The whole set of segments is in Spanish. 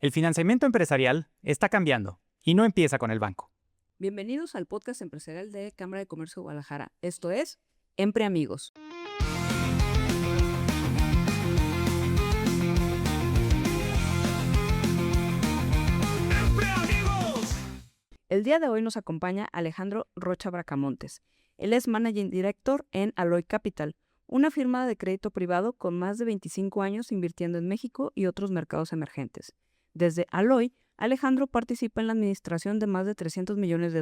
El financiamiento empresarial está cambiando y no empieza con el banco. Bienvenidos al podcast empresarial de Cámara de Comercio de Guadalajara. Esto es Empre Amigos. El día de hoy nos acompaña Alejandro Rocha Bracamontes. Él es Managing Director en Alloy Capital, una firma de crédito privado con más de 25 años invirtiendo en México y otros mercados emergentes. Desde Alloy, Alejandro participa en la administración de más de $300 millones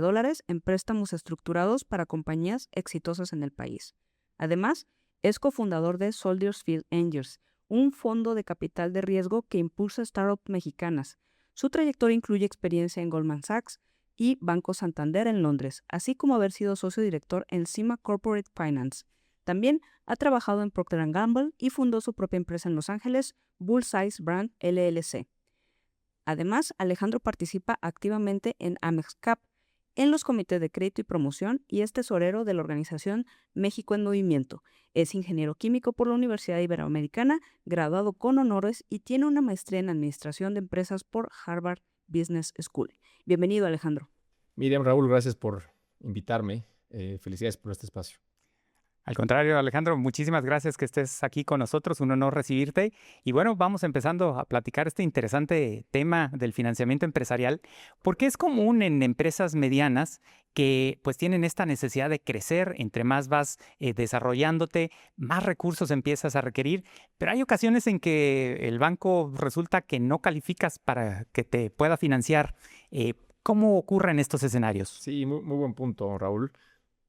en préstamos estructurados para compañías exitosas en el país. Además, es cofundador de Soldiers Field Angels, un fondo de capital de riesgo que impulsa startups mexicanas. Su trayectoria incluye experiencia en Goldman Sachs y Banco Santander en Londres, así como haber sido socio director en Cima Corporate Finance. También ha trabajado en Procter & Gamble y fundó su propia empresa en Los Ángeles, Bullseye Brand LLC. Además, Alejandro participa activamente en Amex Cap, en los comités de crédito y promoción y es tesorero de la organización México en Movimiento. Es ingeniero químico por la Universidad Iberoamericana, graduado con honores y tiene una maestría en administración de empresas por Harvard Business School. Bienvenido, Alejandro. Miriam, Raúl, gracias por invitarme. Felicidades por este espacio. Al contrario, Alejandro, muchísimas gracias que estés aquí con nosotros, un honor recibirte. Y bueno, vamos empezando a platicar este interesante tema del financiamiento empresarial, porque es común en empresas medianas que pues tienen esta necesidad de crecer. Entre más vas desarrollándote, más recursos empiezas a requerir, pero hay ocasiones en que el banco resulta que no calificas para que te pueda financiar. ¿Cómo ocurren estos escenarios? Sí, muy buen punto, Raúl.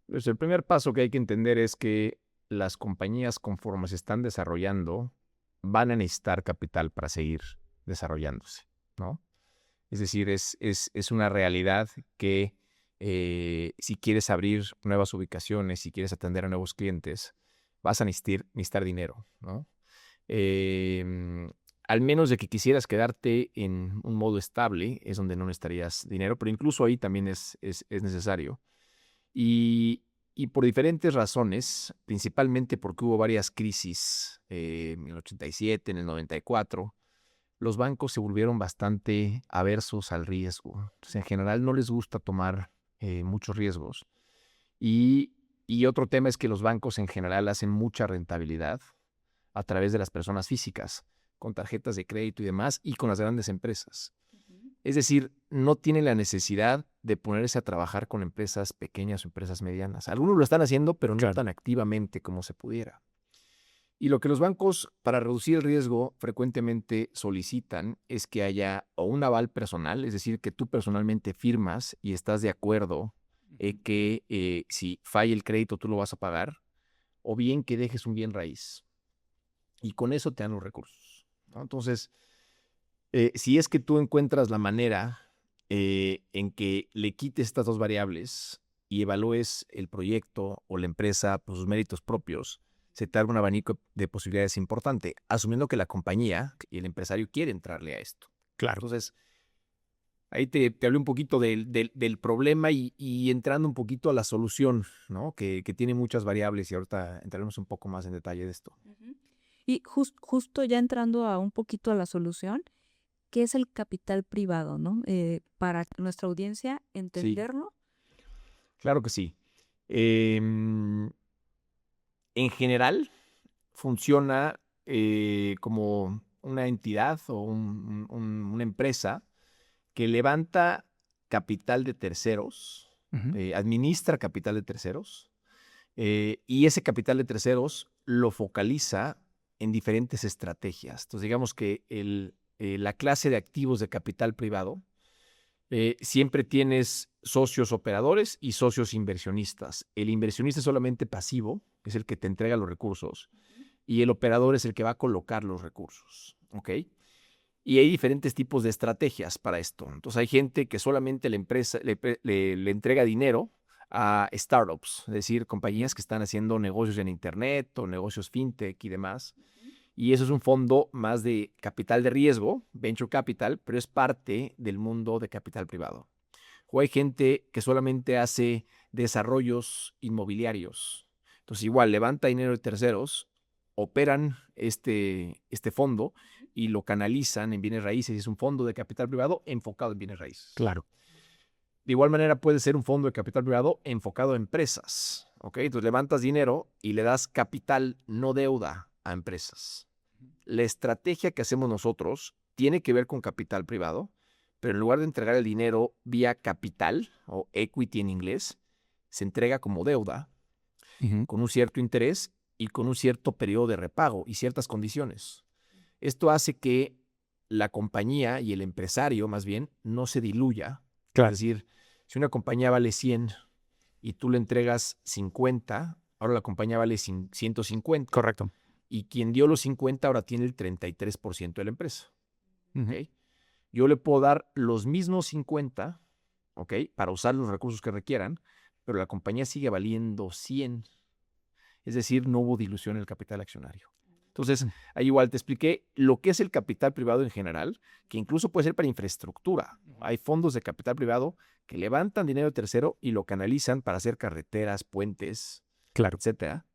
Pues el primer paso que hay que entender es que las compañías, conforme se están desarrollando, van a necesitar capital para seguir desarrollándose, ¿no? Es decir, es una realidad que si quieres abrir nuevas ubicaciones, si quieres atender a nuevos clientes, vas a necesitar dinero, ¿no? Al menos de que quisieras quedarte en un modo estable, es donde no necesitarías dinero, pero incluso ahí también es necesario. Y por diferentes razones, principalmente porque hubo varias crisis en el 87, en el 94, los bancos se volvieron bastante aversos al riesgo. Entonces, en general no les gusta tomar muchos riesgos. Y otro tema es que los bancos en general hacen mucha rentabilidad a través de las personas físicas, con tarjetas de crédito y demás, y con las grandes empresas. Es decir, no tienen la necesidad de ponerse a trabajar con empresas pequeñas o empresas medianas. Algunos lo están haciendo, pero no tan activamente como se pudiera. Y lo que los bancos, para reducir el riesgo, frecuentemente solicitan es que haya o un aval personal, es decir, que tú personalmente firmas y estás de acuerdo que si falla el crédito tú lo vas a pagar, o bien que dejes un bien raíz. Y con eso te dan los recursos, ¿no? Entonces, si es que tú encuentras la manera en que le quites estas dos variables y evalúes el proyecto o la empresa por sus méritos propios, se te abre un abanico de posibilidades importante, asumiendo que la compañía y el empresario quiere entrarle a esto. Claro. Entonces, ahí te hablé un poquito del problema y entrando un poquito a la solución, ¿no? Que tiene muchas variables y ahorita entraremos un poco más en detalle de esto. Y justo ya entrando a un poquito a la solución, ¿qué es el capital privado, no? Para nuestra audiencia entenderlo. Sí. Claro que sí. En general, funciona como una entidad o una empresa que levanta capital de terceros, administra capital de terceros, y ese capital de terceros lo focaliza en diferentes estrategias. Entonces, digamos que la clase de activos de capital privado, siempre tienes socios operadores y socios inversionistas. El inversionista es solamente pasivo, es el que te entrega los recursos, y el operador es el que va a colocar los recursos, ¿ok? Y hay diferentes tipos de estrategias para esto. Entonces hay gente que solamente la empresa le entrega dinero a startups, es decir, compañías que están haciendo negocios en internet o negocios fintech y demás. Y eso es un fondo más de capital de riesgo, venture capital, pero es parte del mundo de capital privado. O hay gente que solamente hace desarrollos inmobiliarios. Entonces igual levanta dinero de terceros, operan este fondo, y lo canalizan en bienes raíces. Es un fondo de capital privado enfocado en bienes raíces. Claro. De igual manera puede ser un fondo de capital privado enfocado a empresas. ¿Ok? Entonces levantas dinero y le das capital, no deuda, a empresas. La estrategia que hacemos nosotros tiene que ver con capital privado, pero en lugar de entregar el dinero vía capital o equity en inglés, se entrega como deuda con un cierto interés y con un cierto periodo de repago y ciertas condiciones. Esto hace que la compañía y el empresario, más bien, no se diluya. Claro. Es decir, si una compañía vale 100 y tú le entregas 50, ahora la compañía vale 150. Correcto. Y quien dio los 50 ahora tiene el 33% de la empresa. Ujú. ¿Okay? Yo le puedo dar los mismos 50, ¿ok? Para usar los recursos que requieran, pero la compañía sigue valiendo 100. Es decir, no hubo dilución en el capital accionario. Entonces, ahí igual te expliqué lo que es el capital privado en general, que incluso puede ser para infraestructura. Hay fondos de capital privado que levantan dinero de tercero y lo canalizan para hacer carreteras, puentes, Claro. etcétera.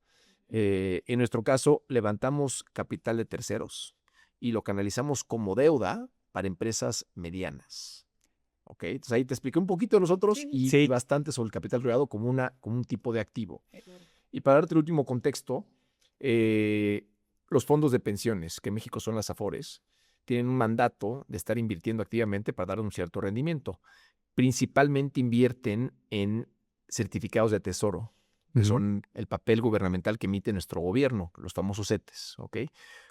En nuestro caso, levantamos capital de terceros y lo canalizamos como deuda para empresas medianas. ¿Ok? Entonces ahí te expliqué un poquito de nosotros y Sí. bastante sobre el capital privado como un tipo de activo. Y para darte el último contexto, los fondos de pensiones, que en México son las AFORES, tienen un mandato de estar invirtiendo activamente para dar un cierto rendimiento. Principalmente invierten en certificados de tesoro, que son el papel gubernamental que emite nuestro gobierno, los famosos CETES, ¿ok?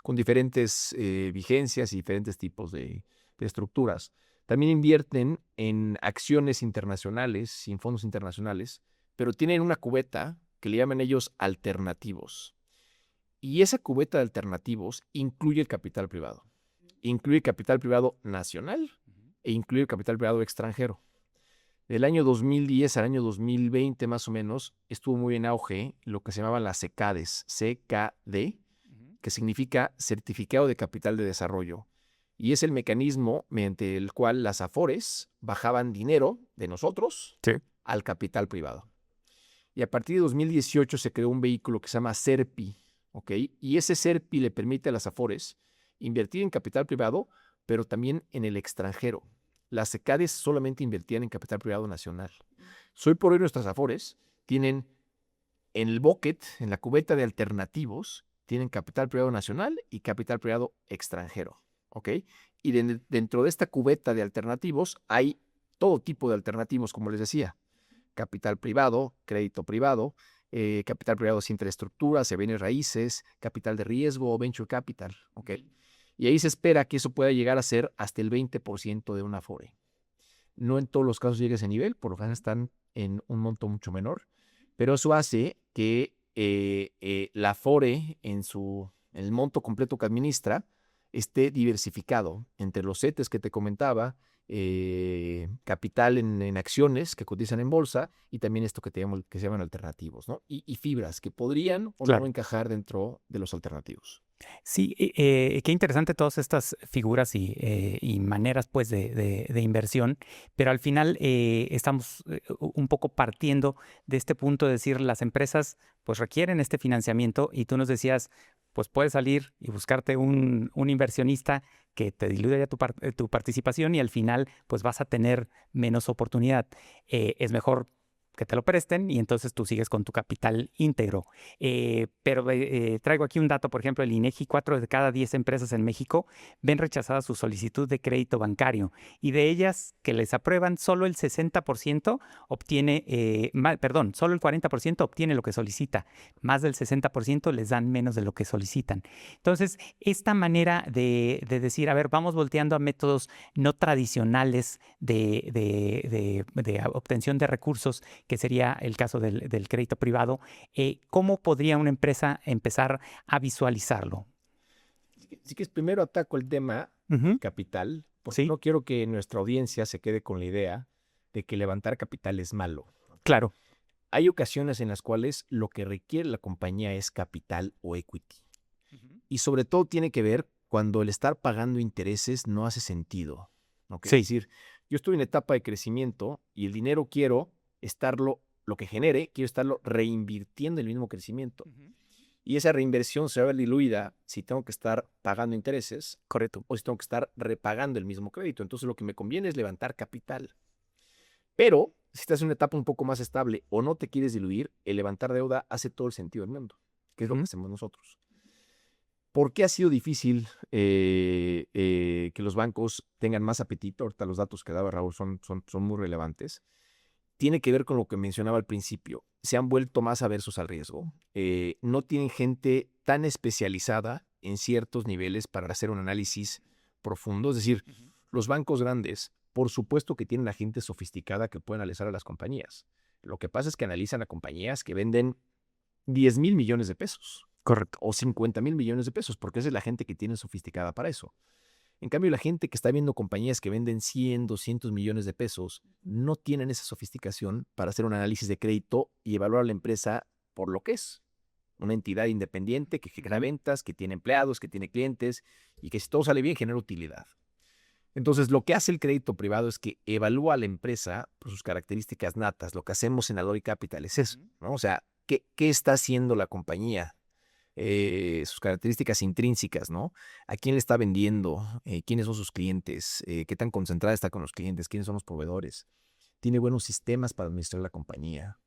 Con diferentes vigencias y diferentes tipos de estructuras. También invierten en acciones internacionales y en fondos internacionales, pero tienen una cubeta que le llaman ellos alternativos. Y esa cubeta de alternativos incluye el capital privado. Incluye capital privado nacional e incluye el capital privado extranjero. Del año 2010 al año 2020 más o menos estuvo muy en auge lo que se llamaban las CKDs, CKD, que significa Certificado de Capital de Desarrollo. Y es el mecanismo mediante el cual las AFORES bajaban dinero de nosotros al capital privado. Y a partir de 2018 se creó un vehículo que se llama CERPI, ¿ok? Y ese CERPI le permite a las AFORES invertir en capital privado, pero también en el extranjero. Las CECADES solamente invertían en capital privado nacional. Hoy por hoy nuestras AFORES tienen en el bucket, en la cubeta de alternativos, tienen capital privado nacional y capital privado extranjero, ¿ok? Y dentro de esta cubeta de alternativos hay todo tipo de alternativos, como les decía. Capital privado, crédito privado, capital privado sin infraestructuras, bienes raíces, capital de riesgo, venture capital, ¿ok? Y ahí se espera que eso pueda llegar a ser hasta el 20% de una AFORE. No en todos los casos llega a ese nivel, por lo general están en un monto mucho menor, pero eso hace que la AFORE en el monto completo que administra esté diversificado entre los CETES que te comentaba, capital en acciones que cotizan en bolsa y también esto que se llaman alternativos, ¿no? Y fibras que podrían o no encajar dentro de los alternativos. Sí, qué interesante todas estas figuras y maneras pues de inversión, pero al final estamos un poco partiendo de este punto de decir las empresas pues requieren este financiamiento y tú nos decías pues puedes salir y buscarte un inversionista que te diluya tu participación y al final pues vas a tener menos oportunidad. Es mejor que te lo presten y entonces tú sigues con tu capital íntegro. Pero traigo aquí un dato, por ejemplo, el INEGI, 4 de cada 10 empresas en México ven rechazada su solicitud de crédito bancario y de ellas que les aprueban, solo el 60% obtiene, solo el 40% obtiene lo que solicita, más del 60% les dan menos de lo que solicitan. Entonces, esta manera de decir, a ver, vamos volteando a métodos no tradicionales de obtención de recursos, que sería el caso del crédito privado, ¿cómo podría una empresa empezar a visualizarlo? Así que primero ataco el tema capital, porque no quiero que nuestra audiencia se quede con la idea de que levantar capital es malo. Claro. Hay ocasiones en las cuales lo que requiere la compañía es capital o equity. Y sobre todo tiene que ver cuando el estar pagando intereses no hace sentido. ¿Okay? Es decir, yo estoy en etapa de crecimiento y el dinero quiero lo que genere, quiero estarlo reinvirtiendo en el mismo crecimiento. Y esa reinversión se va a ver diluida si tengo que estar pagando intereses. Correcto. O si tengo que estar repagando el mismo crédito. Entonces lo que me conviene es levantar capital. Pero si estás en una etapa un poco más estable o no te quieres diluir, el levantar deuda hace todo el sentido del mundo, que es lo que hacemos nosotros. ¿Por qué ha sido difícil que los bancos tengan más apetito? Ahorita los datos que daba Raúl son muy relevantes. Tiene que ver con lo que mencionaba al principio. Se han vuelto más aversos al riesgo. No tienen gente tan especializada en ciertos niveles para hacer un análisis profundo. Es decir, los bancos grandes, por supuesto que tienen a gente sofisticada que puede analizar a las compañías. Lo que pasa es que analizan a compañías que venden 10,000 millones de pesos. Correcto. O 50,000 millones de pesos, porque esa es la gente que tiene sofisticada para eso. En cambio, la gente que está viendo compañías que venden 100, 200 millones de pesos no tienen esa sofisticación para hacer un análisis de crédito y evaluar a la empresa por lo que es. Una entidad independiente que genera ventas, que tiene empleados, que tiene clientes y que si todo sale bien genera utilidad. Entonces, lo que hace el crédito privado es que evalúa a la empresa por sus características natas. Lo que hacemos en Alloy Capital es eso, ¿no? O sea, ¿qué está haciendo la compañía? Sus características intrínsecas, ¿no? ¿A quién le está vendiendo? ¿Quiénes son sus clientes? ¿Qué tan concentrada está con los clientes? ¿Quiénes son los proveedores? ¿Tiene buenos sistemas para administrar la compañía?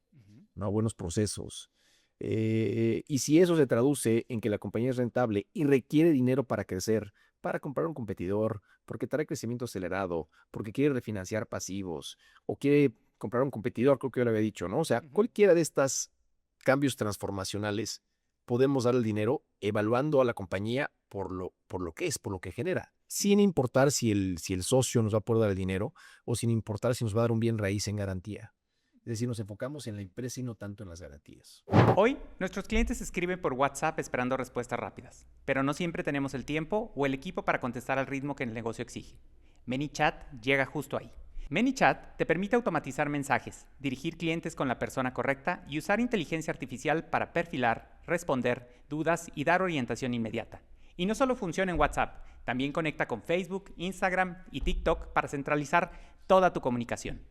¿No? Buenos procesos. Y si eso se traduce en que la compañía es rentable y requiere dinero para crecer, para comprar un competidor, porque trae crecimiento acelerado, porque quiere refinanciar pasivos, o quiere comprar un competidor, creo que yo lo había dicho, ¿no? O sea, cualquiera de estos cambios transformacionales podemos dar el dinero evaluando a la compañía por lo que es, por lo que genera, sin importar si el socio nos va a poder dar el dinero o sin importar si nos va a dar un bien raíz en garantía. Es decir, nos enfocamos en la empresa y no tanto en las garantías. Hoy, nuestros clientes escriben por WhatsApp esperando respuestas rápidas, pero no siempre tenemos el tiempo o el equipo para contestar al ritmo que el negocio exige. ManyChat llega justo ahí. ManyChat te permite automatizar mensajes, dirigir clientes con la persona correcta y usar inteligencia artificial para perfilar, responder dudas y dar orientación inmediata. Y no solo funciona en WhatsApp, también conecta con Facebook, Instagram y TikTok para centralizar toda tu comunicación.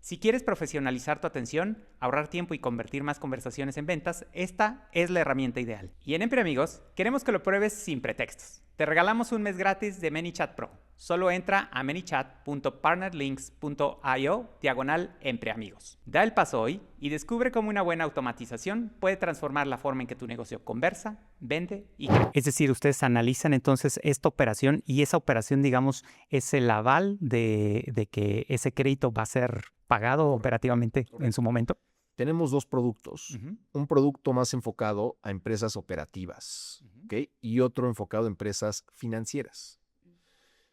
Si quieres profesionalizar tu atención, ahorrar tiempo y convertir más conversaciones en ventas, esta es la herramienta ideal. Y enEmpre Amigos, queremos que lo pruebes sin pretextos. Te regalamos un mes gratis de ManyChat Pro. Solo entra a manychat.partnerlinks.io/empreamigos. Da el paso hoy y descubre cómo una buena automatización puede transformar la forma en que tu negocio conversa, vende y crece. Es decir, ustedes analizan entonces esta operación y esa operación, digamos, es el aval de que ese crédito va a ser pagado operativamente en su momento. Tenemos dos productos. Un producto más enfocado a empresas operativas, ¿okay? Y otro enfocado a empresas financieras.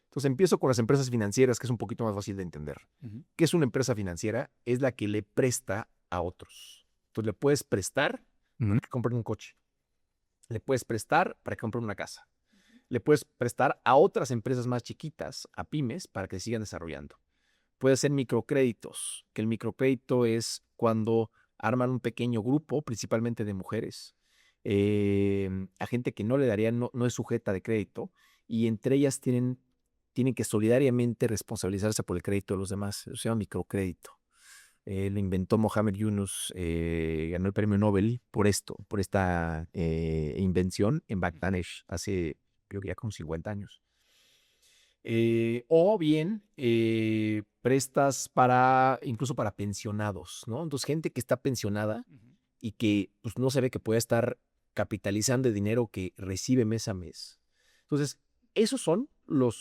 Entonces empiezo con las empresas financieras, que es un poquito más fácil de entender. ¿Qué es una empresa financiera? Es la que le presta a otros. Entonces le puedes prestar para que compren un coche. Le puedes prestar para que compren una casa. Le puedes prestar a otras empresas más chiquitas, a pymes, para que se sigan desarrollando. Puede ser microcréditos, que el microcrédito es cuando arman un pequeño grupo, principalmente de mujeres, a gente que no le daría, no es sujeta de crédito, y entre ellas tienen que solidariamente responsabilizarse por el crédito de los demás. Eso se llama microcrédito. Lo inventó Mohamed Yunus, ganó el premio Nobel por esta invención en Bangladesh hace, creo que ya como 50 años. O bien prestas incluso para pensionados, ¿no? Entonces, gente que está pensionada y que pues, no se ve que pueda estar capitalizando el dinero que recibe mes a mes. Entonces, esos son lo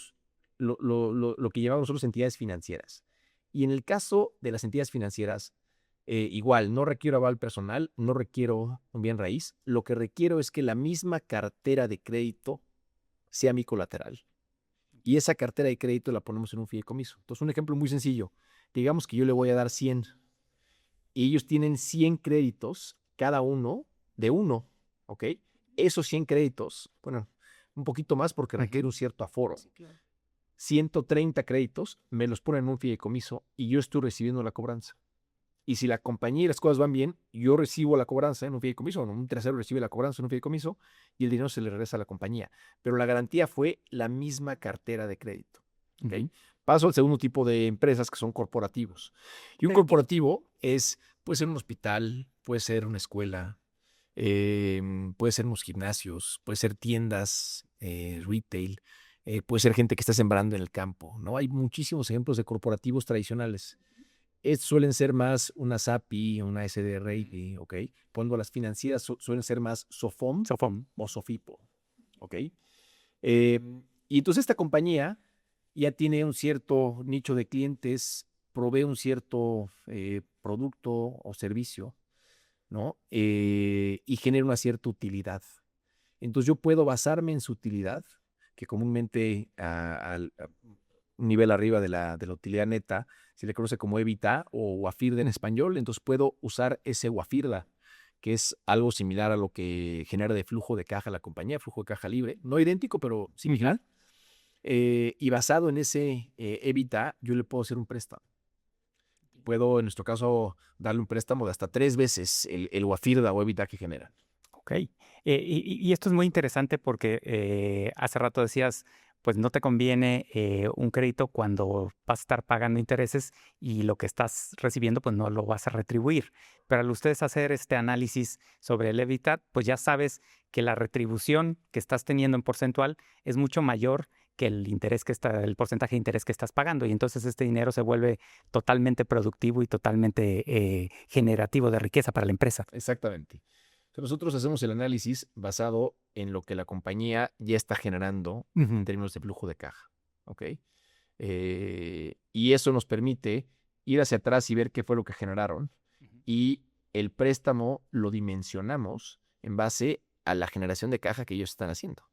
que llamamos nosotros entidades financieras. Y en el caso de las entidades financieras, igual, no requiero aval personal, no requiero un bien raíz. Lo que requiero es que la misma cartera de crédito sea mi colateral. Y esa cartera de crédito la ponemos en un fideicomiso. Entonces, un ejemplo muy sencillo. Digamos que yo le voy a dar 100 y ellos tienen 100 créditos, cada uno de uno, ¿ok? Esos 100 créditos, bueno, un poquito más porque requiere un cierto aforo. Sí, claro. 130 créditos me los ponen en un fideicomiso y yo estoy recibiendo la cobranza. Y si la compañía y las cosas van bien, yo recibo la cobranza en un fideicomiso, un tercero recibe la cobranza en un fideicomiso y el dinero se le regresa a la compañía. Pero la garantía fue la misma cartera de crédito. ¿Okay? Paso al segundo tipo de empresas que son corporativos. Y un corporativo puede ser un hospital, puede ser una escuela, puede ser unos gimnasios, puede ser tiendas, retail, puede ser gente que está sembrando en el campo, ¿no? Hay muchísimos ejemplos de corporativos tradicionales. Suelen ser más una SAPI, una SDRI, ¿ok? Cuando las financieras suelen ser más SOFOM Sofom. o SOFIPO, ¿ok? Y entonces esta compañía ya tiene un cierto nicho de clientes, provee un cierto producto o servicio, ¿no? Y genera una cierta utilidad. Entonces yo puedo basarme en su utilidad, que comúnmente a un nivel arriba de la utilidad neta se le conoce como EBITDA o WAFIRDA en español. Entonces puedo usar ese WAFIRDA, que es algo similar a lo que genera de flujo de caja la compañía, flujo de caja libre, no idéntico, pero similar. Y basado en ese EBITDA, yo le puedo hacer un préstamo. Puedo, en nuestro caso, darle un préstamo de hasta 3 veces el WAFIRDA o EBITDA que genera. Ok. Y esto es muy interesante porque hace rato decías, pues no te conviene un crédito cuando vas a estar pagando intereses y lo que estás recibiendo, pues no lo vas a retribuir. Pero al ustedes hacer este análisis sobre el EBITDA, pues ya sabes que la retribución que estás teniendo en porcentual es mucho mayor que el porcentaje de interés que estás pagando. Y entonces este dinero se vuelve totalmente productivo y totalmente generativo de riqueza para la empresa. Exactamente. Nosotros hacemos el análisis basado en lo que la compañía ya está generando en términos de flujo de caja, ¿ok? Y eso nos permite ir hacia atrás y ver qué fue lo que generaron. Y el préstamo lo dimensionamos en base a la generación de caja que ellos están haciendo.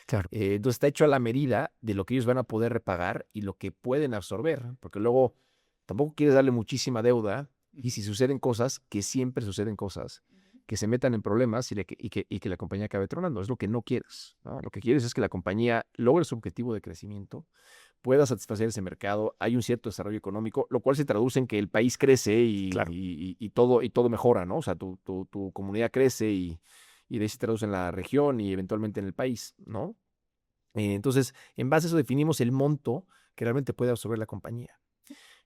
Claro. Entonces está hecho a la medida de lo que ellos van a poder repagar y lo que pueden absorber, porque luego tampoco quieres darle muchísima deuda y si suceden cosas, que siempre suceden cosas, que se metan en problemas y que la compañía acabe tronando. Es lo que no quieres, ¿no? Lo que quieres es que la compañía logre su objetivo de crecimiento, pueda satisfacer ese mercado, hay un cierto desarrollo económico, lo cual se traduce en que el país crece Claro. y todo mejora, ¿no? O sea, tu comunidad crece y de ahí se traduce en la región y eventualmente en el país, ¿no? Entonces, en base a eso definimos el monto que realmente puede absorber la compañía.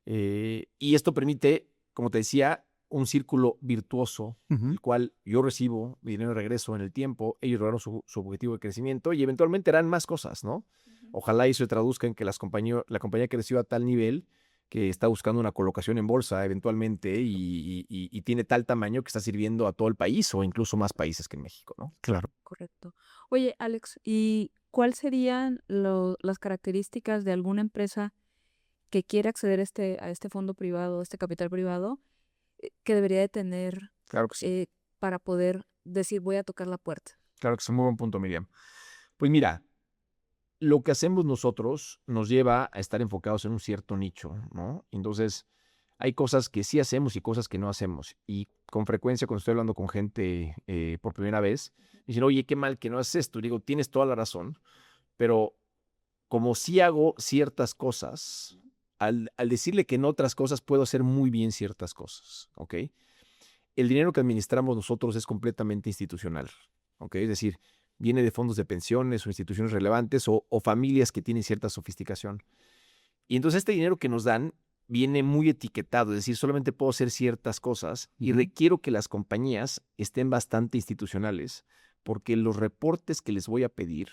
Y esto permite, como te decía, un círculo virtuoso, el cual yo recibo mi dinero de regreso en el tiempo, ellos lograron su objetivo de crecimiento y eventualmente harán más cosas, ¿no? Ojalá eso se traduzca en que la compañía creció a tal nivel que está buscando una colocación en bolsa eventualmente y tiene tal tamaño que está sirviendo a todo el país o incluso más países que en México, ¿no? Claro. Correcto. Oye, Alex, ¿y cuáles serían las características de alguna empresa que quiere acceder a este fondo privado, a este capital privado, que debería de tener Claro que sí. para poder decir voy a tocar la puerta? Claro que es un muy buen punto, Miriam. Pues mira, lo que hacemos nosotros nos lleva a estar enfocados en un cierto nicho, ¿no? Entonces, hay cosas que sí hacemos y cosas que no hacemos. Y con frecuencia, cuando estoy hablando con gente por primera vez, me dicen, oye, qué mal que no haces esto. Y digo, tienes toda la razón, pero como sí hago ciertas cosas, al decirle que en otras cosas puedo hacer muy bien ciertas cosas, ¿ok? El dinero que administramos nosotros es completamente institucional, ¿ok? Es decir, viene de fondos de pensiones o instituciones relevantes o familias que tienen cierta sofisticación. Y entonces este dinero que nos dan viene muy etiquetado, es decir, solamente puedo hacer ciertas cosas y requiero que las compañías estén bastante institucionales porque los reportes que les voy a pedir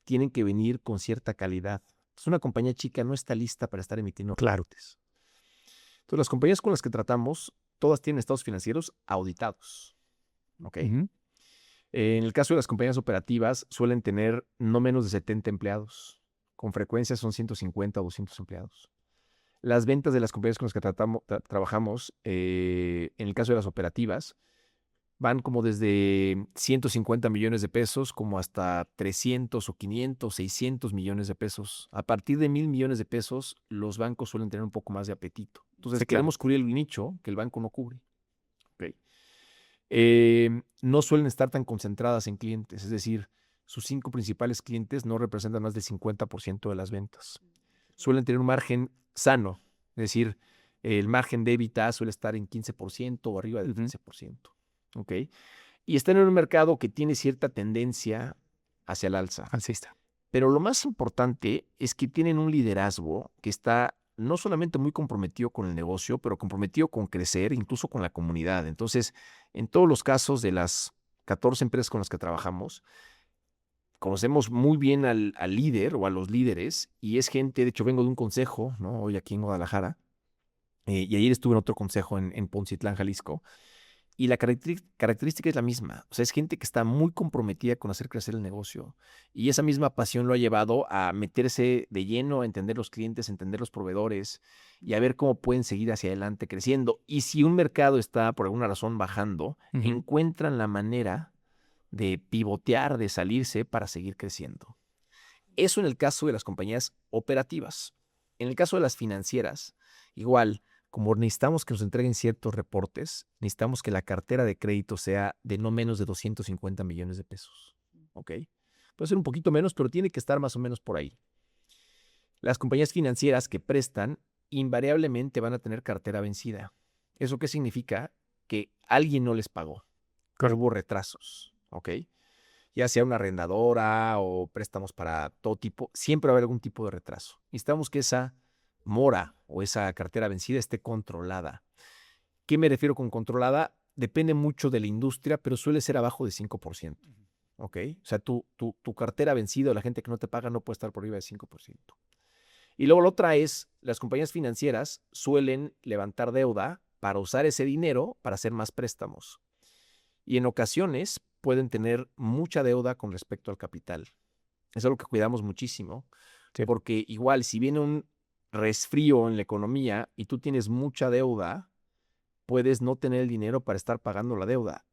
tienen que venir con cierta calidad. Entonces una compañía chica no está lista para estar emitiendo reportes. Entonces las compañías con las que tratamos, todas tienen estados financieros auditados, ¿ok? En el caso de las compañías operativas, suelen tener no menos de 70 empleados. Con frecuencia son 150 o 200 empleados. Las ventas de las compañías con las que trabajamos, en el caso de las operativas, van como desde 150 millones de pesos como hasta 300 o 500, 600 millones de pesos. A partir de 1,000 millones de pesos, los bancos suelen tener un poco más de apetito. Entonces, Sí, claro. queremos cubrir el nicho que el banco no cubre. Okay. No suelen estar tan concentradas en clientes, es decir, sus 5 principales clientes no representan más del 50% de las ventas. Suelen tener un margen sano, es decir, el margen de EBITDA suele estar en 15% o arriba del 15%. ¿Ok? Y están en un mercado que tiene cierta tendencia hacia el alza. Alcista. Pero lo más importante es que tienen un liderazgo que está no solamente muy comprometido con el negocio, pero comprometido con crecer, incluso con la comunidad. Entonces, en todos los casos de las 14 empresas con las que trabajamos, conocemos muy bien al líder o a los líderes y es gente, de hecho vengo de un consejo, ¿no? Hoy aquí en Guadalajara, y ayer estuve en otro consejo en Poncitlán, Jalisco, y la característica es la misma. O sea, es gente que está muy comprometida con hacer crecer el negocio y esa misma pasión lo ha llevado a meterse de lleno, a entender los clientes, a entender los proveedores y a ver cómo pueden seguir hacia adelante creciendo. Y si un mercado está por alguna razón bajando, encuentran la manera de pivotear, de salirse para seguir creciendo. Eso en el caso de las compañías operativas. En el caso de las financieras, igual, como necesitamos que nos entreguen ciertos reportes, necesitamos que la cartera de crédito sea de no menos de 250 millones de pesos. ¿Ok? Puede ser un poquito menos, pero tiene que estar más o menos por ahí. Las compañías financieras que prestan invariablemente van a tener cartera vencida. ¿Eso qué significa? Que alguien no les pagó. Que hubo retrasos. ¿Ok? Ya sea una arrendadora o préstamos para todo tipo, siempre va a haber algún tipo de retraso. Necesitamos que esa mora o esa cartera vencida esté controlada. ¿Qué me refiero con controlada? Depende mucho de la industria, pero suele ser abajo de 5%. ¿Ok? O sea, tu cartera vencida o la gente que no te paga no puede estar por arriba de 5%. Y luego la otra es, las compañías financieras suelen levantar deuda para usar ese dinero para hacer más préstamos. Y en ocasiones pueden tener mucha deuda con respecto al capital. Eso es algo que cuidamos muchísimo, porque igual si viene un resfrío en la economía y tú tienes mucha deuda, puedes no tener el dinero para estar pagando la deuda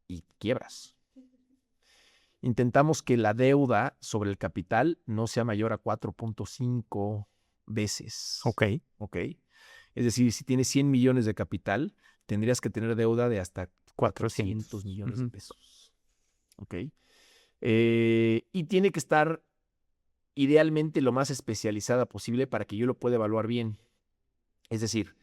y quiebras. Intentamos que la deuda sobre el capital no sea mayor a 4.5 veces. Ok. Es decir, si tienes 100 millones de capital, tendrías que tener deuda de hasta 400 millones de pesos. ¿Ok? Y tiene que estar idealmente lo más especializada posible para que yo lo pueda evaluar bien. Es decir,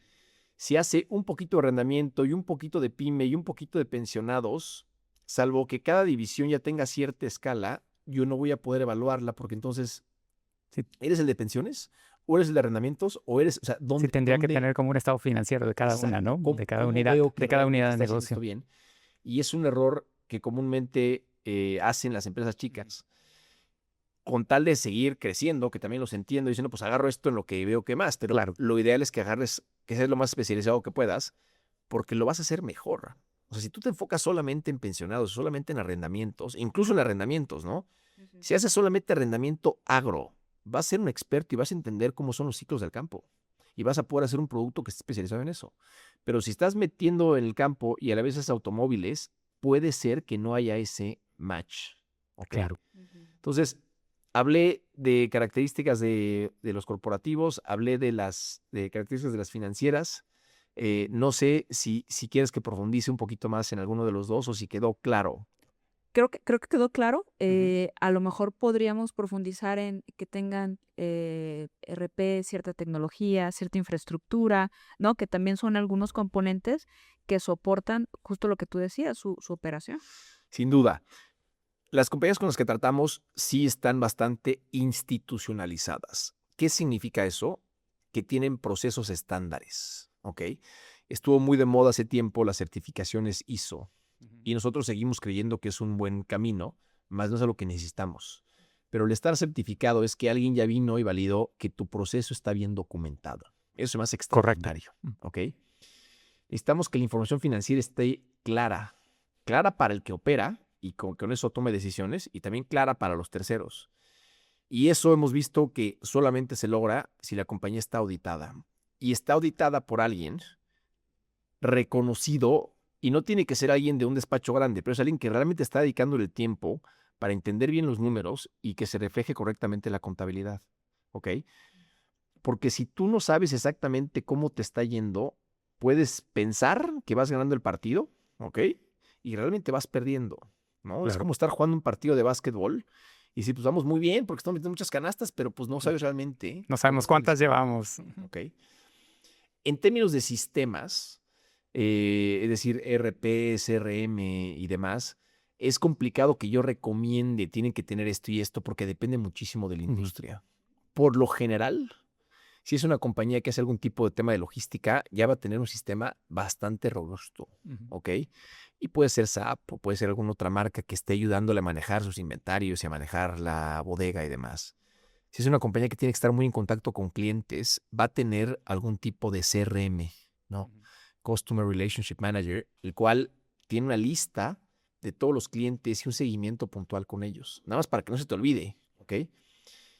si hace un poquito de arrendamiento y un poquito de pyme y un poquito de pensionados, salvo que cada división ya tenga cierta escala, yo no voy a poder evaluarla porque entonces, ¿eres el de pensiones? ¿O eres el de arrendamientos? ¿O eres, o sea, dónde? Sí, tendría que tener como un estado financiero de cada una, ¿no? De cada unidad de negocio. Bien. Y es un error que comúnmente hacen las empresas chicas. Con tal de seguir creciendo, que también los entiendo, diciendo, pues agarro esto en lo que veo que más, pero lo ideal es que agarres, que seas lo más especializado que puedas, porque lo vas a hacer mejor. O sea, si tú te enfocas solamente en pensionados, solamente en arrendamientos, incluso en arrendamientos, ¿no? Si haces solamente arrendamiento agro, vas a ser un experto y vas a entender cómo son los ciclos del campo. Y vas a poder hacer un producto que esté especializado en eso. Pero si estás metiendo en el campo y a la vez es automóviles, puede ser que no haya ese match. ¿Okay? Claro. Entonces, hablé de características de los corporativos, hablé de características de las financieras. No sé si quieres que profundice un poquito más en alguno de los dos o si quedó claro. Creo que quedó claro. A lo mejor podríamos profundizar en que tengan RP, cierta tecnología, cierta infraestructura, ¿no? Que también son algunos componentes que soportan justo lo que tú decías, su operación. Sin duda. Las compañías con las que tratamos sí están bastante institucionalizadas. ¿Qué significa eso? Que tienen procesos estándares, ¿ok? Estuvo muy de moda hace tiempo las certificaciones ISO y nosotros seguimos creyendo que es un buen camino, más no es algo que necesitamos. Pero el estar certificado es que alguien ya vino y validó que tu proceso está bien documentado. Eso es más extraordinario, ¿ok? Necesitamos que la información financiera esté clara para el que opera, y con eso tome decisiones, y también clara para los terceros. Y eso hemos visto que solamente se logra si la compañía está auditada. Y está auditada por alguien reconocido, y no tiene que ser alguien de un despacho grande, pero es alguien que realmente está dedicándole el tiempo para entender bien los números y que se refleje correctamente la contabilidad. ¿Ok? Porque si tú no sabes exactamente cómo te está yendo, puedes pensar que vas ganando el partido, ¿ok? Y realmente vas perdiendo. ¿No? Claro. Es como estar jugando un partido de básquetbol y si pues vamos muy bien porque estamos metiendo muchas canastas, pero pues no sabes realmente. No sabemos cuántas llevamos. Ok. En términos de sistemas, es decir, ERP, CRM y demás, es complicado que yo recomiende, tienen que tener esto y esto porque depende muchísimo de la industria. Por lo general, Si es una compañía que hace algún tipo de tema de logística, ya va a tener un sistema bastante robusto, ¿ok? Y puede ser SAP o puede ser alguna otra marca que esté ayudándole a manejar sus inventarios y a manejar la bodega y demás. Si es una compañía que tiene que estar muy en contacto con clientes, va a tener algún tipo de CRM, ¿no? Customer Relationship Manager, el cual tiene una lista de todos los clientes y un seguimiento puntual con ellos. Nada más para que no se te olvide, ¿ok?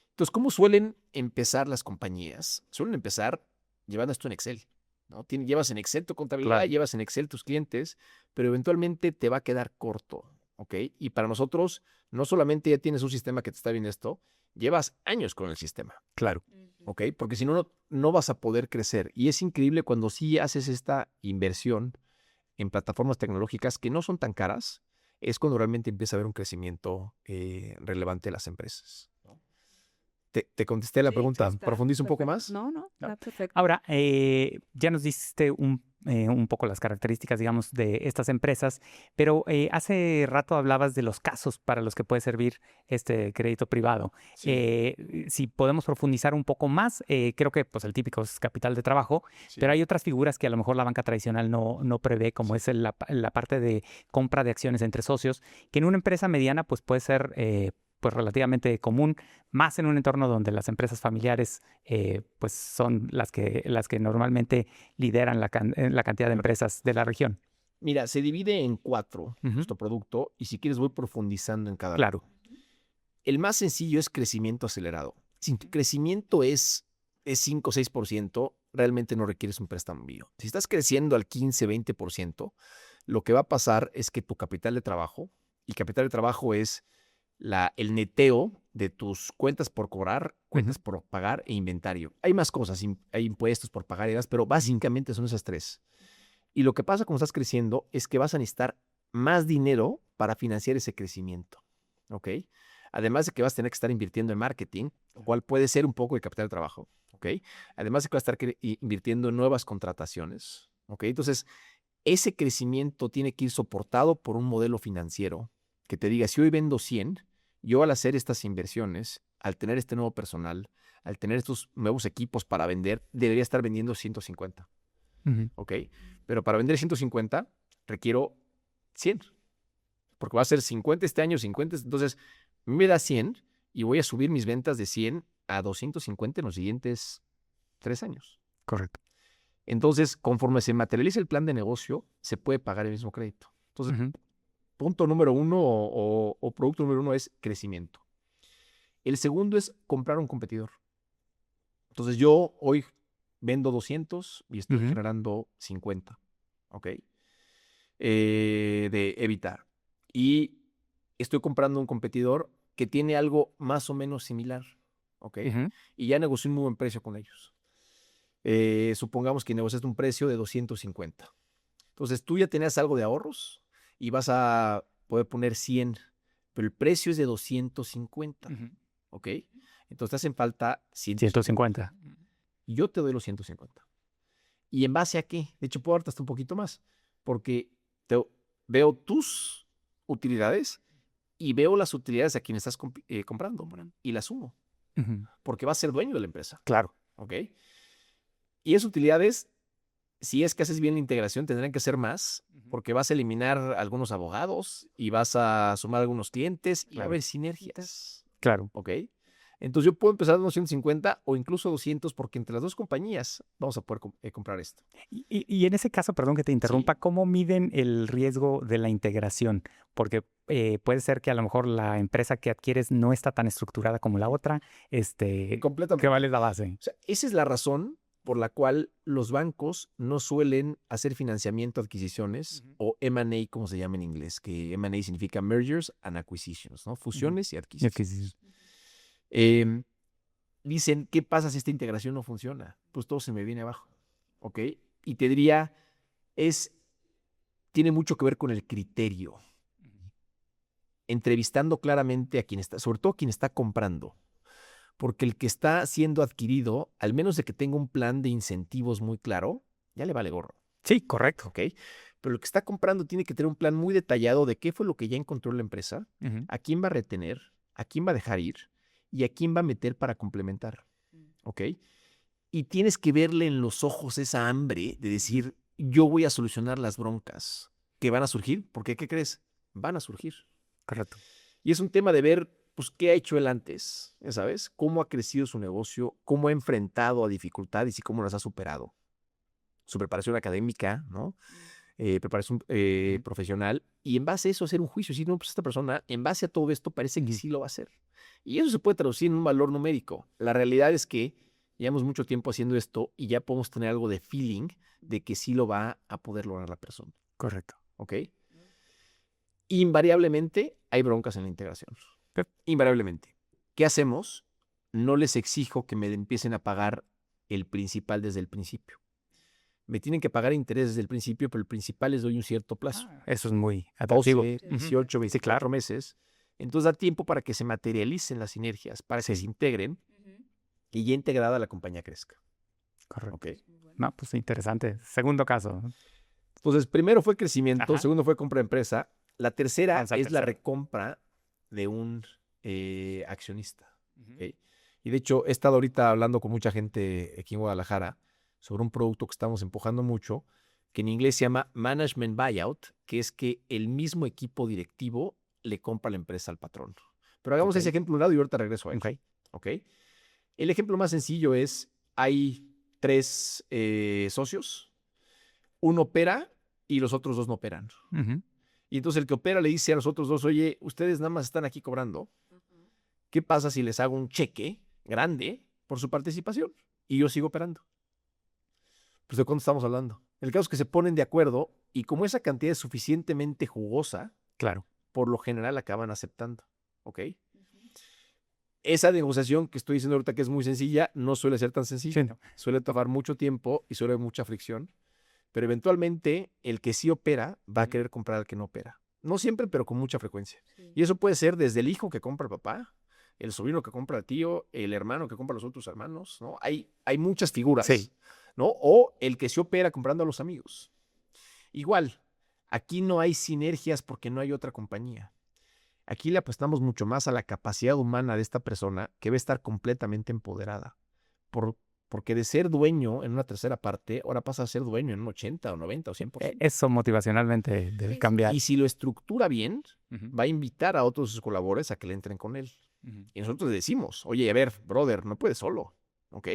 Entonces, ¿cómo suelen empezar las compañías? Suelen empezar llevando esto en Excel, ¿no? Llevas en Excel tu contabilidad, Claro. llevas en Excel tus clientes, pero eventualmente te va a quedar corto, ¿ok? Y para nosotros, no solamente ya tienes un sistema que te está viendo esto, llevas años con el sistema, Claro. ¿ok? Porque si no, no vas a poder crecer. Y es increíble cuando sí haces esta inversión en plataformas tecnológicas que no son tan caras, es cuando realmente empieza a haber un crecimiento relevante de las empresas. ¿Te contesté la Sí, pregunta? está ¿Profundizo un poco perfecto. más? No, está perfecto. Ahora, ya nos diste un poco las características, digamos, de estas empresas, pero hace rato hablabas de los casos para los que puede servir este crédito privado. Sí, Si podemos profundizar un poco más, creo que pues, el típico es capital de trabajo, sí, pero hay otras figuras que a lo mejor la banca tradicional no prevé, como es la parte de compra de acciones entre socios, que en una empresa mediana pues, puede ser pues, relativamente común, más en un entorno donde las empresas familiares pues son las que normalmente lideran la cantidad de empresas de la región. Mira, se divide en 4 Ujú. nuestro producto y si quieres voy profundizando en cada uno. Claro. El más sencillo es crecimiento acelerado. Si tu crecimiento es 5 o 6%, realmente no requieres un préstamo mío. Si estás creciendo al 15, 20%, lo que va a pasar es que tu capital de trabajo, y capital de trabajo es el neteo de tus cuentas por cobrar, cuentas por pagar e inventario. Hay más cosas, hay impuestos por pagar y demás, pero básicamente son esas 3. Y lo que pasa cuando estás creciendo es que vas a necesitar más dinero para financiar ese crecimiento, ¿ok? Además de que vas a tener que estar invirtiendo en marketing, lo cual puede ser un poco de capital de trabajo, ¿ok? Además de que vas a estar invirtiendo en nuevas contrataciones, ¿ok? Entonces, ese crecimiento tiene que ir soportado por un modelo financiero que te diga, si hoy vendo 100, yo al hacer estas inversiones, al tener este nuevo personal, al tener estos nuevos equipos para vender, debería estar vendiendo 150, ¿ok? Pero para vender 150 requiero 100, porque va a ser 50 este año, 50, entonces me da 100 y voy a subir mis ventas de 100 a 250 en los siguientes 3 años. Correcto. Entonces, conforme se materializa el plan de negocio, se puede pagar el mismo crédito. Entonces, punto número 1 o producto número 1 es crecimiento. El segundo es comprar un competidor. Entonces, yo hoy vendo 200 y estoy generando 50, ¿ok? De evitar. Y estoy comprando un competidor que tiene algo más o menos similar, ¿ok? Y ya negocié un muy buen precio con ellos. Supongamos que negociaste un precio de 250. Entonces, tú ya tenías algo de ahorros y vas a poder poner 100, pero el precio es de 250, ¿ok? Entonces, te hacen falta 150. Y yo te doy los 150. ¿Y en base a qué? De hecho, puedo darte hasta un poquito más, porque veo tus utilidades y veo las utilidades a quien estás comprando y las sumo, porque vas a ser dueño de la empresa. Claro. ¿Ok? Y esas utilidades, si es que haces bien la integración, tendrán que ser más, porque vas a eliminar algunos abogados y vas a sumar algunos clientes y va a haber sinergias. Claro. ¿Ok? Entonces yo puedo empezar a 250 o incluso 200 porque entre las dos compañías vamos a poder comprar esto. Y en ese caso, perdón que te interrumpa, ¿cómo miden el riesgo de la integración? Porque puede ser que a lo mejor la empresa que adquieres no está tan estructurada como la otra. Completamente. ¿Qué vale la base? O sea, esa es la razón por la cual los bancos no suelen hacer financiamiento, adquisiciones o M&A, como se llama en inglés, que M&A significa Mergers and Acquisitions, ¿no? Fusiones y adquisiciones. Dicen, ¿qué pasa si esta integración no funciona? Pues todo se me viene abajo, ¿ok? Y te diría, tiene mucho que ver con el criterio. Entrevistando claramente a quien está, sobre todo a quien está comprando. Porque el que está siendo adquirido, al menos de que tenga un plan de incentivos muy claro, ya le vale gorro. Sí, correcto. ¿Ok? Pero el que está comprando tiene que tener un plan muy detallado de qué fue lo que ya encontró la empresa, a quién va a retener, a quién va a dejar ir y a quién va a meter para complementar. ¿Ok? y tienes que verle en los ojos esa hambre de decir, yo voy a solucionar las broncas que van a surgir, porque ¿qué crees? Van a surgir. Correcto. Y es un tema de ver, pues, qué ha hecho él antes, ¿ya sabes? Cómo ha crecido su negocio, cómo ha enfrentado a dificultades y cómo las ha superado. Su preparación académica, ¿no? Preparación profesional, y en base a eso hacer un juicio. Si no, pues esta persona, en base a todo esto, parece que sí lo va a hacer. Y eso se puede traducir en un valor numérico. La realidad es que llevamos mucho tiempo haciendo esto y ya podemos tener algo de feeling de que sí lo va a poder lograr la persona. Correcto. ¿Ok? Invariablemente hay broncas en la integración. Invariablemente. ¿Qué hacemos? No les exijo que me empiecen a pagar el principal desde el principio. Me tienen que pagar interés desde el principio, pero el principal les doy un cierto plazo. Eso es muy atractivo. 12, 18, 24 meses. Entonces da tiempo para que se materialicen las sinergias, para que se integren y ya integrada la compañía crezca. Correcto. ¿Ok? No, pues interesante. Segundo caso. Entonces, primero fue crecimiento, Ajá. segundo fue compra de empresa. La tercera Avanza es la tercero. recompra de un accionista. ¿Ok? Y de hecho, he estado ahorita hablando con mucha gente aquí en Guadalajara sobre un producto que estamos empujando mucho, que en inglés se llama Management Buyout, que es que el mismo equipo directivo le compra la empresa al patrón. Pero hagamos ese ejemplo de un lado y ahorita regreso a él. ¿Ok? El ejemplo más sencillo es, hay 3 socios, uno opera y los otros 2 no operan. Y entonces el que opera le dice a los otros 2, oye, ustedes nada más están aquí cobrando. ¿Qué pasa si les hago un cheque grande por su participación y yo sigo operando? Pues ¿de cuánto estamos hablando? El caso es que se ponen de acuerdo y como esa cantidad es suficientemente jugosa, Claro. por lo general acaban aceptando. ¿Ok? Esa negociación que estoy diciendo ahorita que es muy sencilla, no suele ser tan sencilla. Sí, no. Suele tomar mucho tiempo y suele haber mucha fricción. Pero eventualmente el que sí opera va a querer comprar al que no opera. No siempre, pero con mucha frecuencia. Y eso puede ser desde el hijo que compra al papá, el sobrino que compra al tío, el hermano que compra a los otros hermanos, ¿no? Hay muchas figuras, Sí. ¿no? O el que sí opera comprando a los amigos. Igual, aquí no hay sinergias porque no hay otra compañía. Aquí le apostamos mucho más a la capacidad humana de esta persona que va a estar completamente empoderada. Porque de ser dueño en una tercera parte, ahora pasa a ser dueño en un 80 o 90 o 100%. Eso motivacionalmente debe cambiar. Y si lo estructura bien, Ujú. va a invitar a otros de sus colaboradores a que le entren con él. Y nosotros le decimos, oye, a ver, brother, no puedes solo, ¿ok?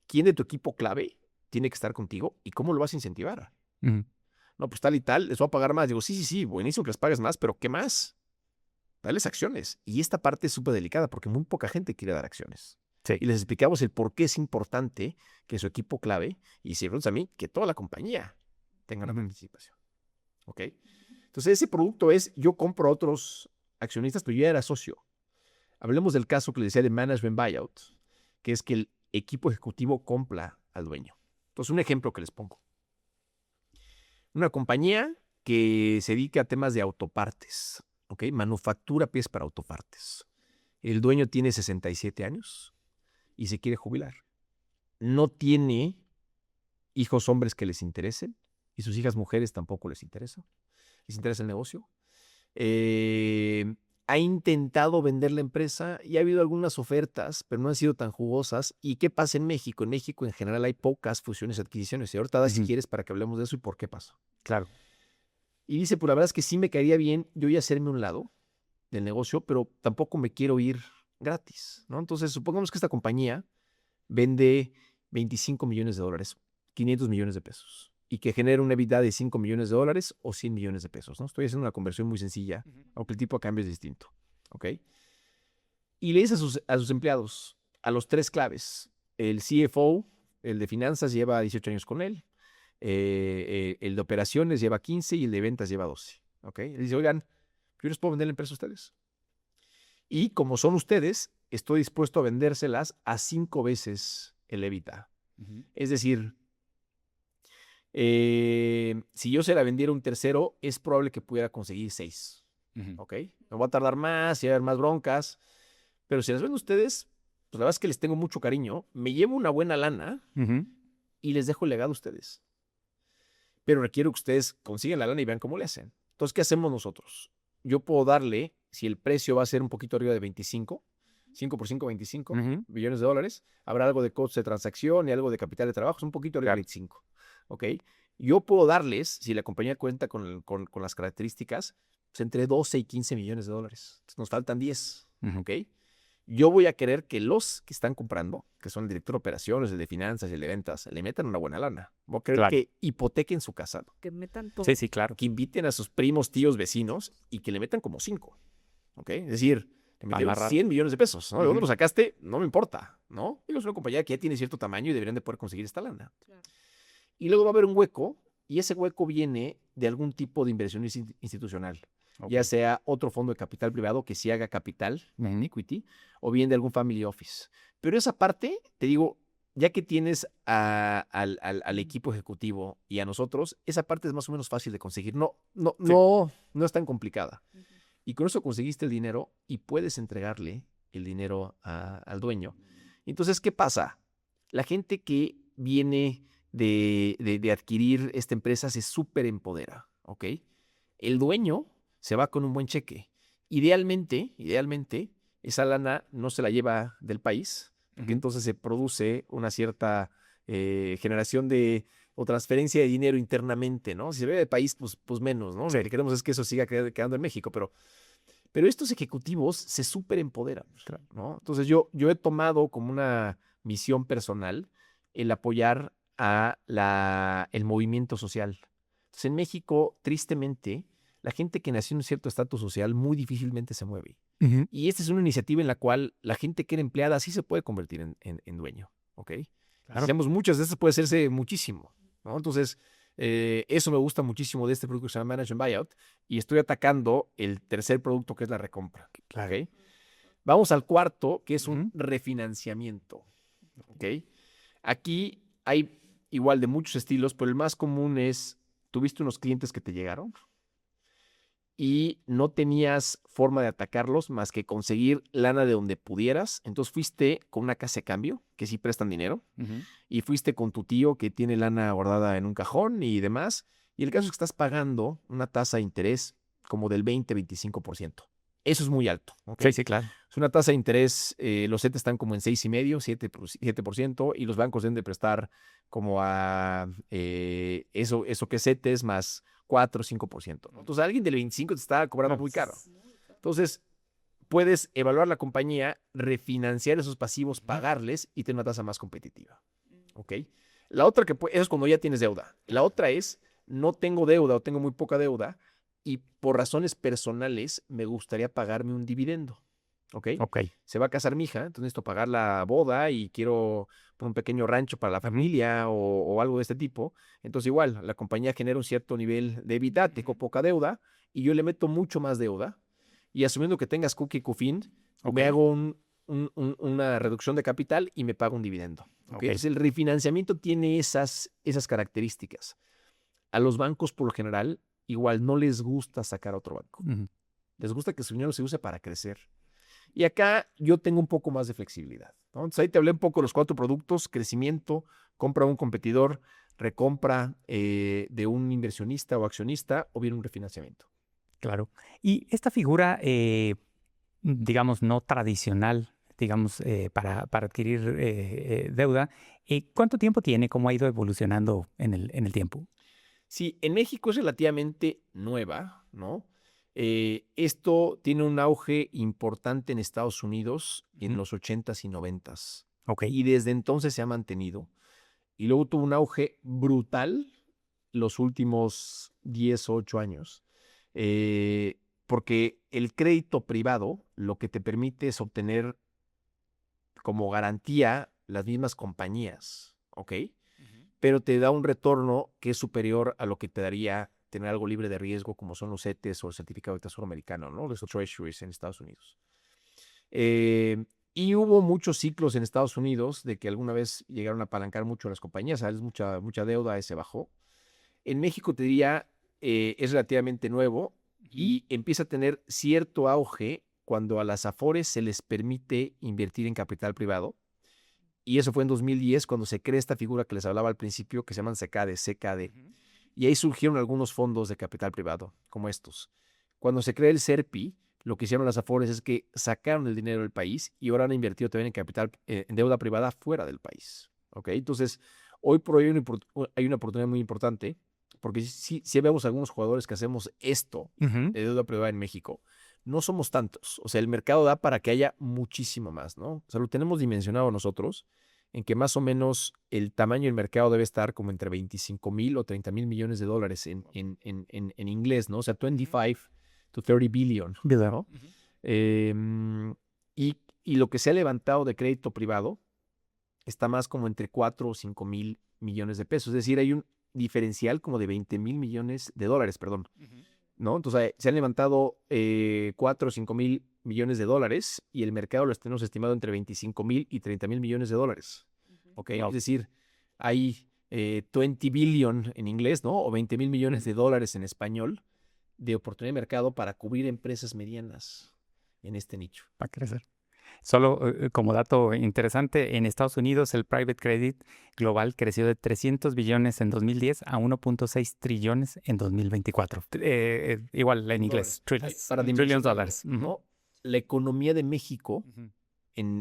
¿Quién de tu equipo clave tiene que estar contigo y cómo lo vas a incentivar? Ujú. No, pues tal y tal, les voy a pagar más. Digo, sí, buenísimo que les pagues más, pero ¿qué más? Dales acciones. Y esta parte es súper delicada porque muy poca gente quiere dar acciones. Sí. Y les explicamos el por qué es importante que su equipo clave, y si preguntas a mí, que toda la compañía tenga una participación. ¿Ok? Entonces, ese producto es, yo compro a otros accionistas, pero yo ya era socio. Hablemos del caso que les decía de Management Buyout, que es que el equipo ejecutivo compra al dueño. Entonces, un ejemplo que les pongo. Una compañía que se dedica a temas de autopartes, ¿ok? Manufactura piezas para autopartes. El dueño tiene 67 años y se quiere jubilar. No tiene hijos hombres que les interesen y sus hijas mujeres tampoco les interesa. Les interesa el negocio. Ha intentado vender la empresa y ha habido algunas ofertas, pero no han sido tan jugosas. ¿Y qué pasa en México? En México en general hay pocas fusiones y adquisiciones. Y ahorita si quieres para que hablemos de eso y por qué pasó. Claro. Y dice, pues la verdad es que sí me caería bien yo ya hacerme un lado del negocio, pero tampoco me quiero ir gratis, ¿no? Entonces, supongamos que esta compañía vende 25 millones de dólares, 500 millones de pesos, y que genera una EBITDA de 5 millones de dólares o 100 millones de pesos, ¿no? Estoy haciendo una conversión muy sencilla, aunque el tipo de cambio es distinto, ¿ok? Y le dice a sus empleados, a los 3 claves, el CFO, el de finanzas lleva 18 años con él, el de operaciones lleva 15 y el de ventas lleva 12, ¿ok? Le dice, oigan, yo les puedo vender la empresa a ustedes. Y como son ustedes, estoy dispuesto a vendérselas a 5 veces el EBITDA. Es decir, si yo se la vendiera a un tercero, es probable que pudiera conseguir 6. ¿Ok? Me voy a tardar más y va a haber más broncas. Pero si las vendo a ustedes, pues la verdad es que les tengo mucho cariño. Me llevo una buena lana y les dejo el legado a ustedes. Pero requiero que ustedes consigan la lana y vean cómo le hacen. Entonces, ¿qué hacemos nosotros? Yo puedo darle, si el precio va a ser un poquito arriba de 25, 5 por 5, 25 Ujú. billones de dólares. Habrá algo de coste de transacción y algo de capital de trabajo, es un poquito arriba de 25. ¿Ok? Yo puedo darles, si la compañía cuenta con las características, pues entre 12 y 15 millones de dólares. Entonces nos faltan 10. Ujú. ¿Ok? Yo voy a querer que los que están comprando, que son el director de operaciones, el de finanzas y el de ventas, le metan una buena lana. Voy a querer Claro. que hipotequen su casa, Que metan todo. Sí, sí, claro. que inviten a sus primos, tíos, vecinos y que le metan como 5. ¿Ok? Es decir, le metieron Amarrar. 100 millones de pesos. ¿No? ¿De Ujú. dónde lo sacaste? No me importa. ¿No? Digo, es una compañía que ya tiene cierto tamaño y deberían de poder conseguir esta lana. Claro. Y luego va a haber un hueco y ese hueco viene de algún tipo de inversión institucional. Ok. Ya sea otro fondo de capital privado que sí haga capital, Ujú. equity, o bien de algún family office. Pero esa parte, te digo, ya que tienes al equipo ejecutivo y a nosotros, esa parte es más o menos fácil de conseguir. No es tan complicada. Y con eso conseguiste el dinero y puedes entregarle el dinero al dueño. Entonces, ¿qué pasa? La gente que viene de adquirir esta empresa se súper empodera, ¿ok? El dueño se va con un buen cheque. Idealmente, esa lana no se la lleva del país, porque Ujú. entonces se produce una cierta generación o transferencia de dinero internamente, ¿no? Si se ve del país, pues menos, ¿no? Sí. Lo que queremos es que eso siga quedando en México, pero estos ejecutivos se súper empoderan, Claro. ¿no? Entonces yo he tomado como una misión personal el apoyar el movimiento social. Entonces en México, tristemente, la gente que nació en un cierto estatus social muy difícilmente se mueve. Ujú. Y esta es una iniciativa en la cual la gente que era empleada sí se puede convertir en dueño, ¿ok? Y si Claro. hacemos muchas de estas puede hacerse muchísimo, ¿no? Entonces, eso me gusta muchísimo de este producto que se llama Management Buyout y estoy atacando el tercer producto que es la recompra, Claro. ¿ok? Vamos al cuarto, que es un Ujú. refinanciamiento, ¿ok? Aquí hay igual de muchos estilos, pero el más común es, tuviste unos clientes que te llegaron y no tenías forma de atacarlos más que conseguir lana de donde pudieras. Entonces fuiste con una casa de cambio, que sí prestan dinero, Ujú. y fuiste con tu tío que tiene lana guardada en un cajón y demás. Y el caso es que estás pagando una tasa de interés como del 20-25%. Eso es muy alto, ¿ok? Sí, sí, claro. Es una tasa de interés, los CETES están como en 6,5%, 7%, y los bancos deben de prestar como a eso que es CETES más 4 o 5%, ¿no? Entonces alguien del 25 te está cobrando Claro. muy caro. Entonces puedes evaluar la compañía, refinanciar esos pasivos, pagarles y tener una tasa más competitiva, ¿ok? La otra eso es cuando ya tienes deuda. La otra es, no tengo deuda o tengo muy poca deuda y por razones personales me gustaría pagarme un dividendo, ¿ok? Ok. Se va a casar mi hija, entonces necesito pagar la boda y quiero por un pequeño rancho para la familia o algo de este tipo. Entonces igual, la compañía genera un cierto nivel de EBITDA, tengo poca deuda y yo le meto mucho más deuda y asumiendo que tengas cookie cufin, Ok. me hago una reducción de capital y me pago un dividendo. ¿Ok? Ok. Entonces el refinanciamiento tiene esas características. A los bancos, por lo general, igual no les gusta sacar a otro banco. Ujú. Les gusta que su dinero se use para crecer. Y acá yo tengo un poco más de flexibilidad, ¿no? Entonces ahí te hablé un poco de los 4 productos: crecimiento, compra a un competidor, recompra de un inversionista o accionista o bien un refinanciamiento. Claro. Y esta figura, digamos, no tradicional, digamos, para adquirir deuda, ¿cuánto tiempo tiene? ¿Cómo ha ido evolucionando en el tiempo? Sí, en México es relativamente nueva, ¿no? Esto tiene un auge importante en Estados Unidos en Ujú. los 80s y 90s. Ok. Y desde entonces se ha mantenido. Y luego tuvo un auge brutal los últimos 10 o 8 años. Porque el crédito privado lo que te permite es obtener como garantía las mismas compañías, ¿ok? Ujú. Pero te da un retorno que es superior a lo que te daría tener algo libre de riesgo como son los CETES o el certificado de tesoro americano, ¿no? Los treasuries en Estados Unidos. Y hubo muchos ciclos en Estados Unidos de que alguna vez llegaron a apalancar mucho las compañías, ¿sabes? Mucha deuda, se bajó. En México te diría, es relativamente nuevo y empieza a tener cierto auge cuando a las Afores se les permite invertir en capital privado. Y eso fue en 2010 cuando se crea esta figura que les hablaba al principio, que se llaman CKD. Ujú. Y ahí surgieron algunos fondos de capital privado, como estos. Cuando se crea el SERPI, lo que hicieron las Afores es que sacaron el dinero del país y ahora han invertido también en capital, en deuda privada fuera del país. ¿Ok? Entonces, hoy por hoy hay una oportunidad muy importante, porque si vemos algunos jugadores que hacemos esto Ujú. de deuda privada en México, no somos tantos. O sea, el mercado da para que haya muchísimo más, ¿no? O sea, lo tenemos dimensionado nosotros en que más o menos el tamaño del mercado debe estar como entre 25,000 o 30,000 millones de dólares en inglés, ¿no? O sea, 25 to 30 billion, Video. ¿no? Y lo que se ha levantado de crédito privado está más como entre 4 o 5 mil millones de pesos. Es decir, hay un diferencial como de 20,000 millones de dólares, perdón. ¿No? Entonces, se han levantado 4 o 5 mil millones de dólares y el mercado lo tenemos estimado entre 25,000 y 30,000 millones de dólares. ¿Ok? Wow. Es decir, hay 20 billion en inglés, ¿no? O 20,000 millones de dólares en español de oportunidad de mercado para cubrir empresas medianas en este nicho. Va a crecer. Solo como dato interesante, en Estados Unidos el private credit global creció de 300 billones en 2010 a 1.6 trillones en 2024. Igual en inglés, trillions, Para trillions dimensionarlo, dólares. ¿no? La economía de México Ujú.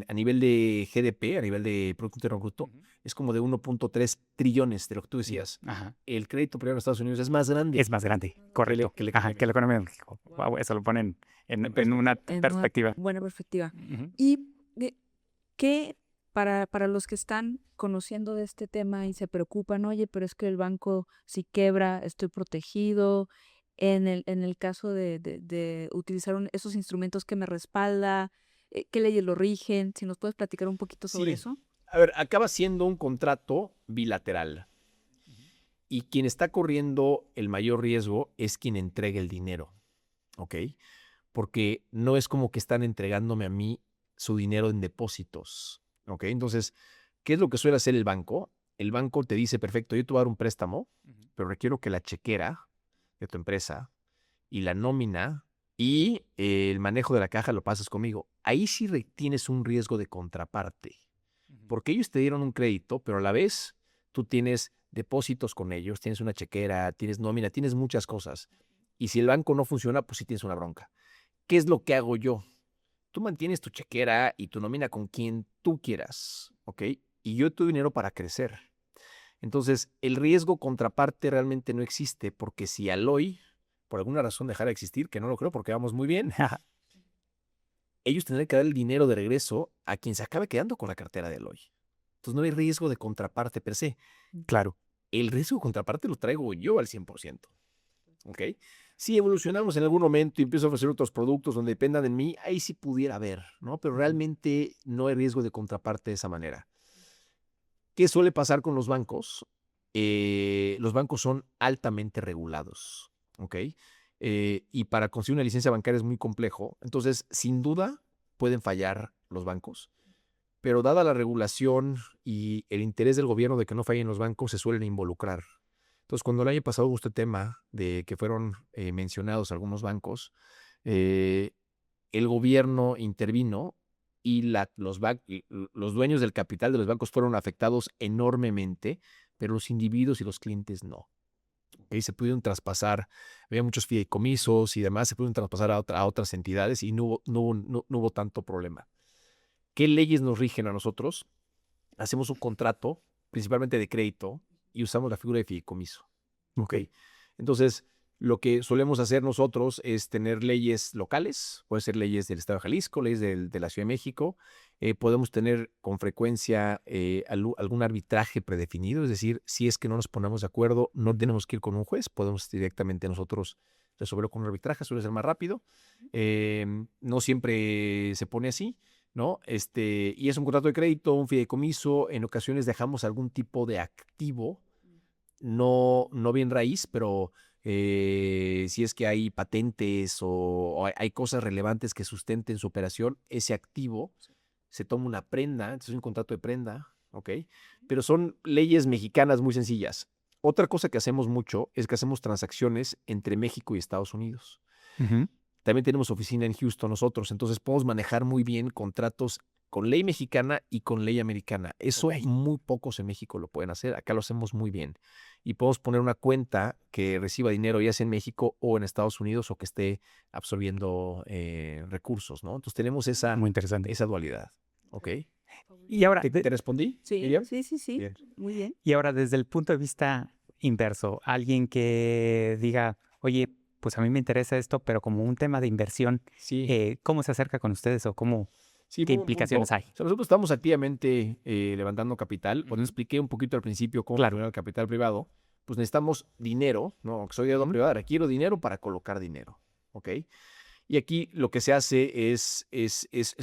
a nivel de GDP, a nivel de Producto Interno Bruto, Ujú. es como de 1.3 trillones de lo que tú decías. Ajá. El crédito privado en Estados Unidos es más grande. Es más grande, correcto. que la Ajá, economía. que la economía de México. Wow, eso lo ponen en una En perspectiva. una buena perspectiva. Ujú. Y que para los que están conociendo de este tema y se preocupan, oye, pero es que el banco si quebra, estoy protegido. En el caso de utilizar esos instrumentos que me respalda, ¿qué leyes lo rigen? Si nos puedes platicar un poquito sobre Sí. eso. A ver, acaba siendo un contrato bilateral. Y quien está corriendo el mayor riesgo es quien entrega el dinero. ¿Ok? Porque no es como que están entregándome a mí su dinero en depósitos. ¿Ok? Entonces, ¿qué es lo que suele hacer el banco? El banco te dice, perfecto, yo te voy a dar un préstamo, pero requiero que la chequera de tu empresa y la nómina y el manejo de la caja lo pasas conmigo. Ahí sí tienes un riesgo de contraparte, porque ellos te dieron un crédito, pero a la vez tú tienes depósitos con ellos, tienes una chequera, tienes nómina, tienes muchas cosas. Y si el banco no funciona, pues sí tienes una bronca. ¿Qué es lo que hago yo? Tú mantienes tu chequera y tu nómina con quien tú quieras, ¿ok? Y yo te doy dinero para crecer. Entonces, el riesgo contraparte realmente no existe, porque si Aloy, por alguna razón, dejara de existir, que no lo creo porque vamos muy bien, ellos tendrán que dar el dinero de regreso a quien se acabe quedando con la cartera de Aloy. Entonces, no hay riesgo de contraparte per se. Claro, el riesgo de contraparte lo traigo yo al 100%. ¿Ok? Si evolucionamos en algún momento y empiezo a ofrecer otros productos donde dependan de mí, ahí sí pudiera haber, ¿no? Pero realmente no hay riesgo de contraparte de esa manera. ¿Qué suele pasar con los bancos? Los bancos son altamente regulados, ¿ok? Y para conseguir una licencia bancaria es muy complejo. Entonces, sin duda, pueden fallar los bancos. Pero dada la regulación y el interés del gobierno de que no fallen los bancos, se suelen involucrar. Entonces, cuando el año pasado hubo este tema de que fueron mencionados algunos bancos, el gobierno intervino y los dueños del capital de los bancos fueron afectados enormemente, pero los individuos y los clientes no. ¿Okay? Se pudieron traspasar, había muchos fideicomisos y demás, se pudieron traspasar a otras entidades y no hubo tanto problema. ¿Qué leyes nos rigen a nosotros? Hacemos un contrato, principalmente de crédito, y usamos la figura de fideicomiso. ¿Ok? Entonces, lo que solemos hacer nosotros es tener leyes locales, puede ser leyes del Estado de Jalisco, leyes de la Ciudad de México, podemos tener con frecuencia algún arbitraje predefinido, es decir, si es que no nos ponemos de acuerdo, no tenemos que ir con un juez, podemos directamente nosotros resolverlo con un arbitraje, suele ser más rápido, no siempre se pone así, ¿no? Y es un contrato de crédito, un fideicomiso, en ocasiones dejamos algún tipo de activo, no bien raíz, pero si es que hay patentes o hay cosas relevantes que sustenten su operación, ese activo se toma una prenda, entonces es un contrato de prenda, ¿ok? Pero son leyes mexicanas muy sencillas. Otra cosa que hacemos mucho es que hacemos transacciones entre México y Estados Unidos. Ujú. También tenemos oficina en Houston nosotros, entonces podemos manejar muy bien contratos con ley mexicana y con ley americana. Eso Ok. muy pocos en México lo pueden hacer. Acá lo hacemos muy bien. Y podemos poner una cuenta que reciba dinero ya sea en México o en Estados Unidos o que esté absorbiendo recursos, ¿no? Entonces tenemos esa Muy interesante. dualidad. ¿Ok? Y ahora, ¿Te respondí, Sí, Miriam? sí. Bien. Muy bien. y ahora, desde el punto de vista inverso, alguien que diga, oye, pues a mí me interesa esto, pero como un tema de inversión, Sí. ¿cómo se acerca con ustedes o Sí, qué muy buen implicaciones punto. hay? O sea, nosotros estamos activamente levantando capital. Cuando Ujú. expliqué un poquito al principio cómo Claro. funciona el capital privado, pues necesitamos dinero, ¿no? Aunque soy de Ujú. privada, requiero dinero para colocar dinero, ¿ok? Y aquí lo que se hace es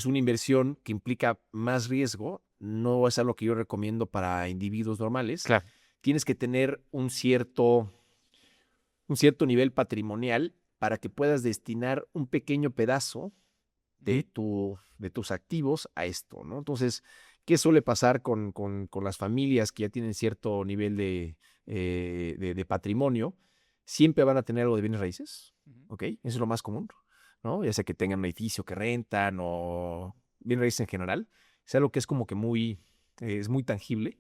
una inversión que implica más riesgo. No es algo que yo recomiendo para individuos normales. Claro. Tienes que tener un cierto nivel patrimonial para que puedas destinar un pequeño pedazo de tus activos a esto, ¿no? Entonces, ¿qué suele pasar con las familias que ya tienen cierto nivel de patrimonio? Siempre van a tener algo de bienes raíces, Ujú. ¿ok? Eso es lo más común, ¿no? Ya sea que tengan un edificio que rentan o bienes raíces en general. Es algo que es como que es muy tangible.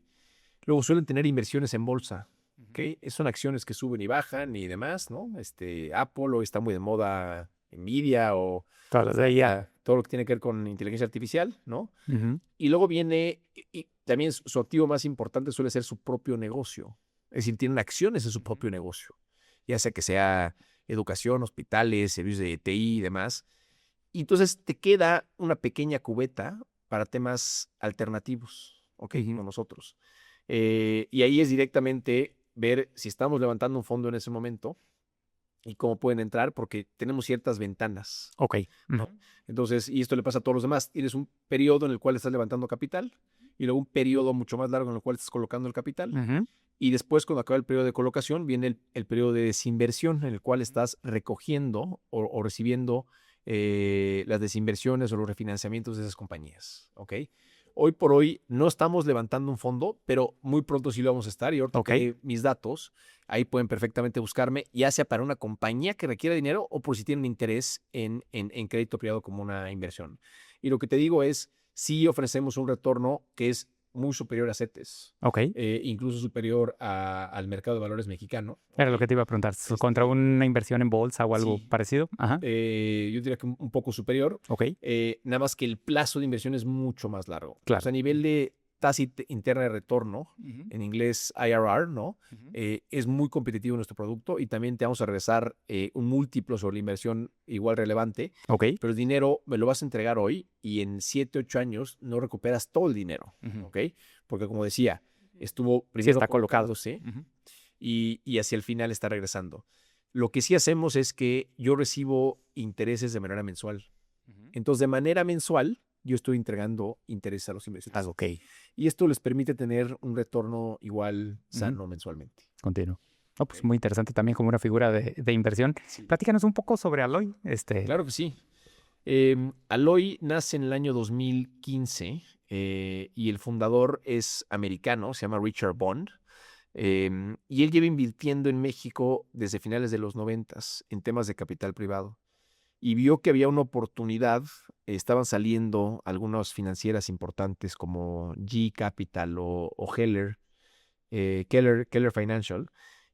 Luego suelen tener inversiones en bolsa, ¿ok? Son acciones que suben y bajan y demás, ¿no? Apple hoy está muy de moda, Nvidia o Todas las de ahí. todo lo que tiene que ver con inteligencia artificial, ¿no? Ujú. Y luego viene, y también su activo más importante suele ser su propio negocio. Es decir, tienen acciones en su propio negocio, ya sea que sea educación, hospitales, servicios de TI y demás. Y entonces te queda una pequeña cubeta para temas alternativos, ¿ok? Ujú. Con nosotros. Y ahí es directamente ver si estamos levantando un fondo en ese momento y cómo pueden entrar, porque tenemos ciertas ventanas, Ok. ¿no? Ujú. Entonces, y esto le pasa a todos los demás. Tienes un periodo en el cual estás levantando capital y luego un periodo mucho más largo en el cual estás colocando el capital. Ujú. Y después, cuando acaba el periodo de colocación, viene el periodo de desinversión en el cual estás recogiendo o recibiendo las desinversiones o los refinanciamientos de esas compañías, ¿ok? Hoy por hoy no estamos levantando un fondo, pero muy pronto sí lo vamos a estar. Y ahorita Ok. que dé mis datos, ahí pueden perfectamente buscarme, ya sea para una compañía que requiera dinero o por si tienen interés en crédito privado como una inversión. Y lo que te digo es, sí ofrecemos un retorno que es muy superior a CETES, Ok. incluso superior al mercado de valores mexicano. Era lo ¿Ok? que te iba a preguntar. ¿Contra una inversión en bolsa o algo Sí, parecido? Ajá. yo diría que un poco superior, Ok. nada más que el plazo de inversión es mucho más largo. O Claro. sea, a nivel de tasa interna de retorno, Ujú. en inglés IRR, ¿no? Ujú. Es muy competitivo nuestro producto y también te vamos a regresar un múltiplo sobre la inversión igual relevante, Ok. pero el dinero me lo vas a entregar hoy y en 7, 8 años no recuperas todo el dinero, Ujú. ¿ok? Porque como decía, estuvo Sí, primero está colocado. colocándose Ujú. y hacia el final está regresando. Lo que sí hacemos es que yo recibo intereses de manera mensual. Ujú. Entonces, de manera mensual, yo estoy entregando intereses a los inversionistas. Ok. Y esto les permite tener un retorno igual Ujú. sano mensualmente. Continuo. No, pues Ok. muy interesante también como una figura de inversión. Sí. Platícanos un poco sobre Aloy. Claro que sí. Aloy nace en el año 2015 y el fundador es americano, se llama Richard Bond. Y él lleva invirtiendo en México desde finales de los 90 en temas de capital privado. Y vio que había una oportunidad, estaban saliendo algunas financieras importantes como G Capital o Keller Financial,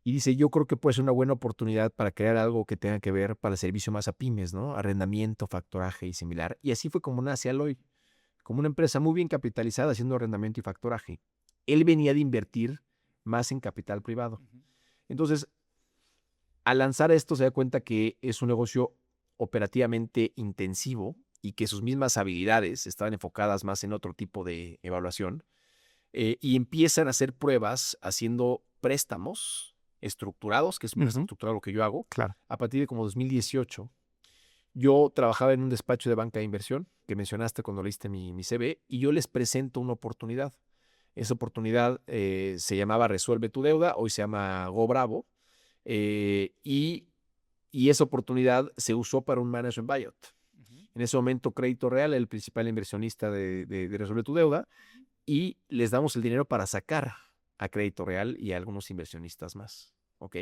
y dice, yo creo que puede ser una buena oportunidad para crear algo que tenga que ver para el servicio más a pymes, ¿no? Arrendamiento, factoraje y similar. Y así fue como nace Aloy, como una empresa muy bien capitalizada haciendo arrendamiento y factoraje. Él venía de invertir más en capital privado. Entonces, al lanzar esto se da cuenta que es un negocio operativamente intensivo y que sus mismas habilidades estaban enfocadas más en otro tipo de evaluación y empiezan a hacer pruebas haciendo préstamos estructurados, que es un préstamo Ujú. estructurado lo que yo hago, Claro. a partir de como 2018. Yo trabajaba en un despacho de banca de inversión que mencionaste cuando leíste mi CV y yo les presento una oportunidad. Esa oportunidad se llamaba Resuelve tu deuda, hoy se llama Go Bravo, y esa oportunidad se usó para un management buyout. En ese momento, Crédito Real, el principal inversionista de Resuelve tu deuda, y les damos el dinero para sacar a Crédito Real y a algunos inversionistas más. ¿Ok?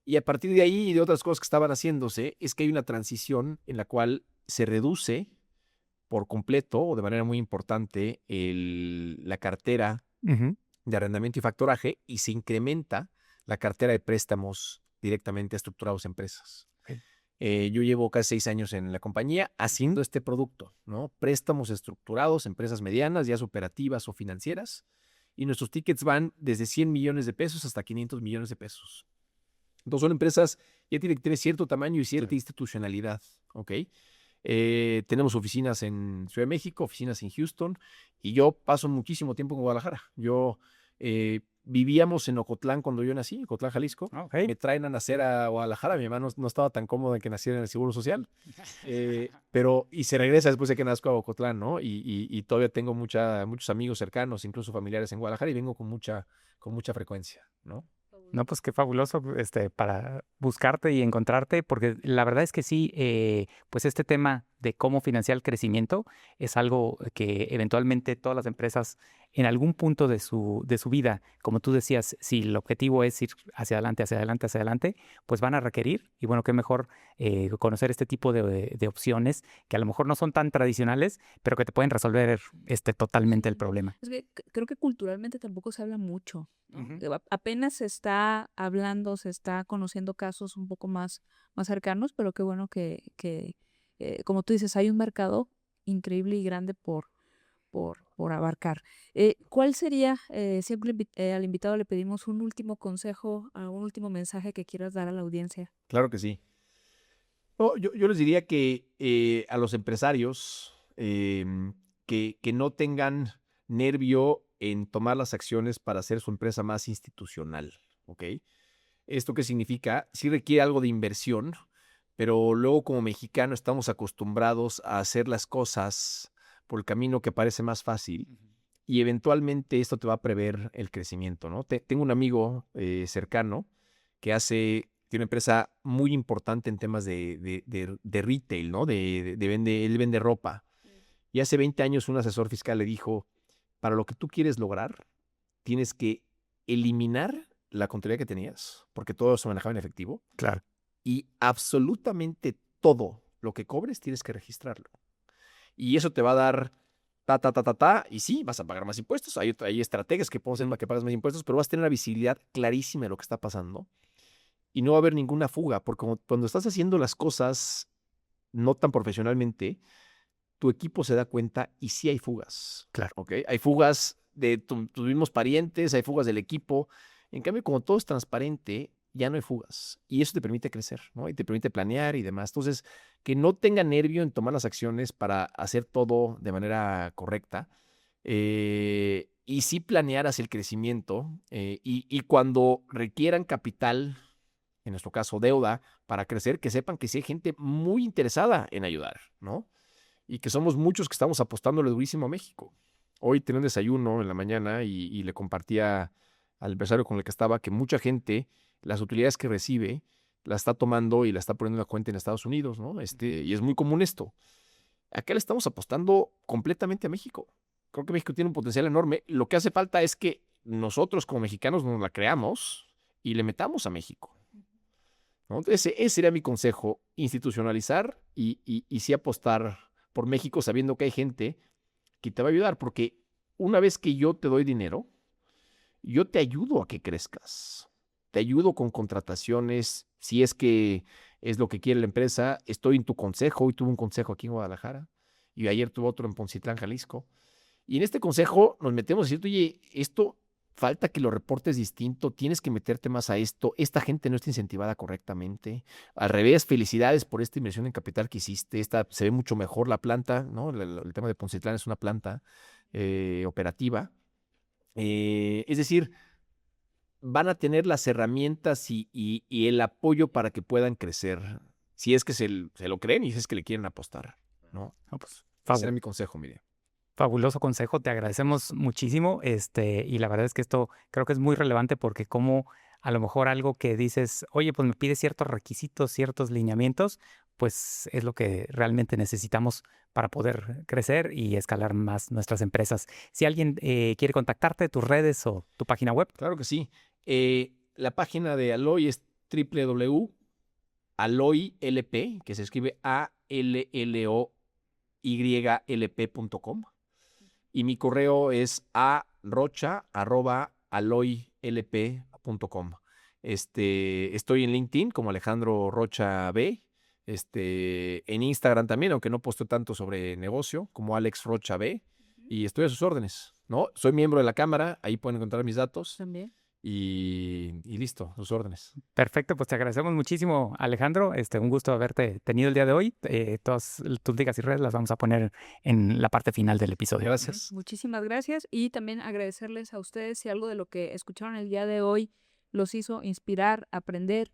Y a partir de ahí y de otras cosas que estaban haciéndose, es que hay una transición en la cual se reduce por completo o de manera muy importante la cartera Ujú. de arrendamiento y factoraje y se incrementa la cartera de préstamos directamente estructurados a empresas. Ok. Yo llevo casi 6 años en la compañía haciendo este producto, ¿no? Préstamos estructurados a empresas medianas, ya sea operativas o financieras, y nuestros tickets van desde 100 millones de pesos hasta 500 millones de pesos. Entonces son empresas ya tienen que tener cierto tamaño y cierta institucionalidad, ¿ok? Tenemos oficinas en Ciudad de México, oficinas en Houston, y yo paso muchísimo tiempo en Guadalajara. Vivíamos en Ocotlán cuando yo nací, Ocotlán, Jalisco. Ok. Me traen a nacer a Guadalajara. Mi mamá no estaba tan cómoda en que naciera en el Seguro Social. Y se regresa después de que nazco a Ocotlán, ¿no? Y todavía tengo muchos amigos cercanos, incluso familiares en Guadalajara, y vengo con mucha frecuencia, ¿no? No, pues qué fabuloso para buscarte y encontrarte, porque la verdad es que sí, pues este tema de cómo financiar el crecimiento es algo que eventualmente todas las empresas en algún punto de su vida, como tú decías, si el objetivo es ir hacia adelante, hacia adelante, hacia adelante, pues van a requerir, y bueno, qué mejor conocer este tipo de opciones que a lo mejor no son tan tradicionales, pero que te pueden resolver totalmente el Sí. problema. Es que creo que culturalmente tampoco se habla mucho, ¿no? Ujú. Que apenas se está hablando, se está conociendo casos un poco más cercanos, pero qué bueno que como tú dices, hay un mercado increíble y grande por abarcar. ¿Cuál sería, siempre al invitado le pedimos un último consejo, un último mensaje que quieras dar a la audiencia? Claro que sí. No, yo les diría que a los empresarios que no tengan nervio en tomar las acciones para hacer su empresa más institucional, ¿ok? ¿Esto qué significa? Sí requiere algo de inversión, pero luego como mexicano estamos acostumbrados a hacer las cosas por el camino que parece más fácil y eventualmente esto te va a prever el crecimiento, ¿no? Tengo un amigo cercano que tiene una empresa muy importante en temas de retail, ¿no? Él vende ropa. Y hace 20 años un asesor fiscal le dijo, para lo que tú quieres lograr, tienes que eliminar la contabilidad que tenías, porque todo se manejaba en efectivo, Claro. y absolutamente todo lo que cobres tienes que registrarlo. Y eso te va a dar y sí, vas a pagar más impuestos. Hay estrategias que pueden ser que pagas más impuestos, pero vas a tener una visibilidad clarísima de lo que está pasando y no va a haber ninguna fuga, porque cuando estás haciendo las cosas no tan profesionalmente, tu equipo se da cuenta y sí hay fugas. Claro. ¿Ok? Hay fugas de tus mismos parientes, hay fugas del equipo. En cambio, como todo es transparente, ya no hay fugas. Y eso te permite crecer, ¿no? Y te permite planear y demás. Entonces, que no tenga nervio en tomar las acciones para hacer todo de manera correcta. Y sí planear hacia el crecimiento. Y cuando requieran capital, en nuestro caso deuda, para crecer, que sepan que sí hay gente muy interesada en ayudar, ¿no? Y que somos muchos que estamos apostándole durísimo a México. Hoy tenía un desayuno en la mañana y le compartía al empresario con el que estaba que mucha gente, las utilidades que recibe, la está tomando y la está poniendo en la cuenta en Estados Unidos, ¿no? Y es muy común esto. Acá le estamos apostando completamente a México. Creo que México tiene un potencial enorme. Lo que hace falta es que nosotros como mexicanos nos la creamos y le metamos a México, ¿no? Ese sería mi consejo, institucionalizar y sí apostar por México sabiendo que hay gente que te va a ayudar, porque una vez que yo te doy dinero, yo te ayudo a que crezcas, te ayudo con contrataciones, si es que es lo que quiere la empresa, estoy en tu consejo, hoy tuve un consejo aquí en Guadalajara y ayer tuve otro en Poncitlán, Jalisco, y en este consejo nos metemos y decir, oye, esto falta que lo reportes distinto, tienes que meterte más a esto, esta gente no está incentivada correctamente. Al revés, felicidades por esta inversión en capital que hiciste, se ve mucho mejor la planta, ¿no? El tema de Poncitlán es una planta operativa. Es decir, van a tener las herramientas y el apoyo para que puedan crecer, si es que se lo creen y si es que le quieren apostar, ¿no? No, pues, Ese era mi consejo, Miriam. fabuloso consejo, te agradecemos muchísimo, y la verdad es que esto creo que es muy relevante porque como a lo mejor algo que dices, oye, pues me pide ciertos requisitos, ciertos lineamientos, pues es lo que realmente necesitamos para poder crecer y escalar más nuestras empresas. Si alguien quiere contactarte, tus redes o tu página web. Claro que sí. La página de Alloy es www.alloylp, que se escribe ALLOY, aloylp.com. Y mi correo es arrocha@aloylp.com. Estoy en LinkedIn como Alejandro Rocha B. En Instagram también, aunque no posteo tanto sobre negocio, como Alex Rocha B. Y estoy a sus órdenes, ¿no? Soy miembro de la Cámara, ahí pueden encontrar mis datos. También. Y listo, a sus órdenes. Perfecto, pues te agradecemos muchísimo, Alejandro. Un gusto haberte tenido el día de hoy. Todas tus ligas y redes las vamos a poner en la parte final del episodio. Gracias. Muchísimas gracias y también agradecerles a ustedes si algo de lo que escucharon el día de hoy los hizo inspirar, aprender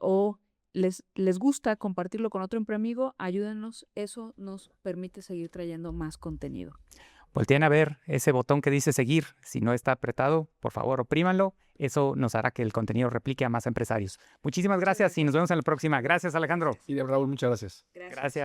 o les gusta compartirlo con otro amigo, ayúdenos. Eso nos permite seguir trayendo más contenido. Volteen a ver ese botón que dice seguir. Si no está apretado, por favor, oprímanlo. Eso nos hará que el contenido replique a más empresarios. Muchísimas gracias y nos vemos en la próxima. Gracias, Alejandro. Y de Raúl, muchas gracias. Gracias.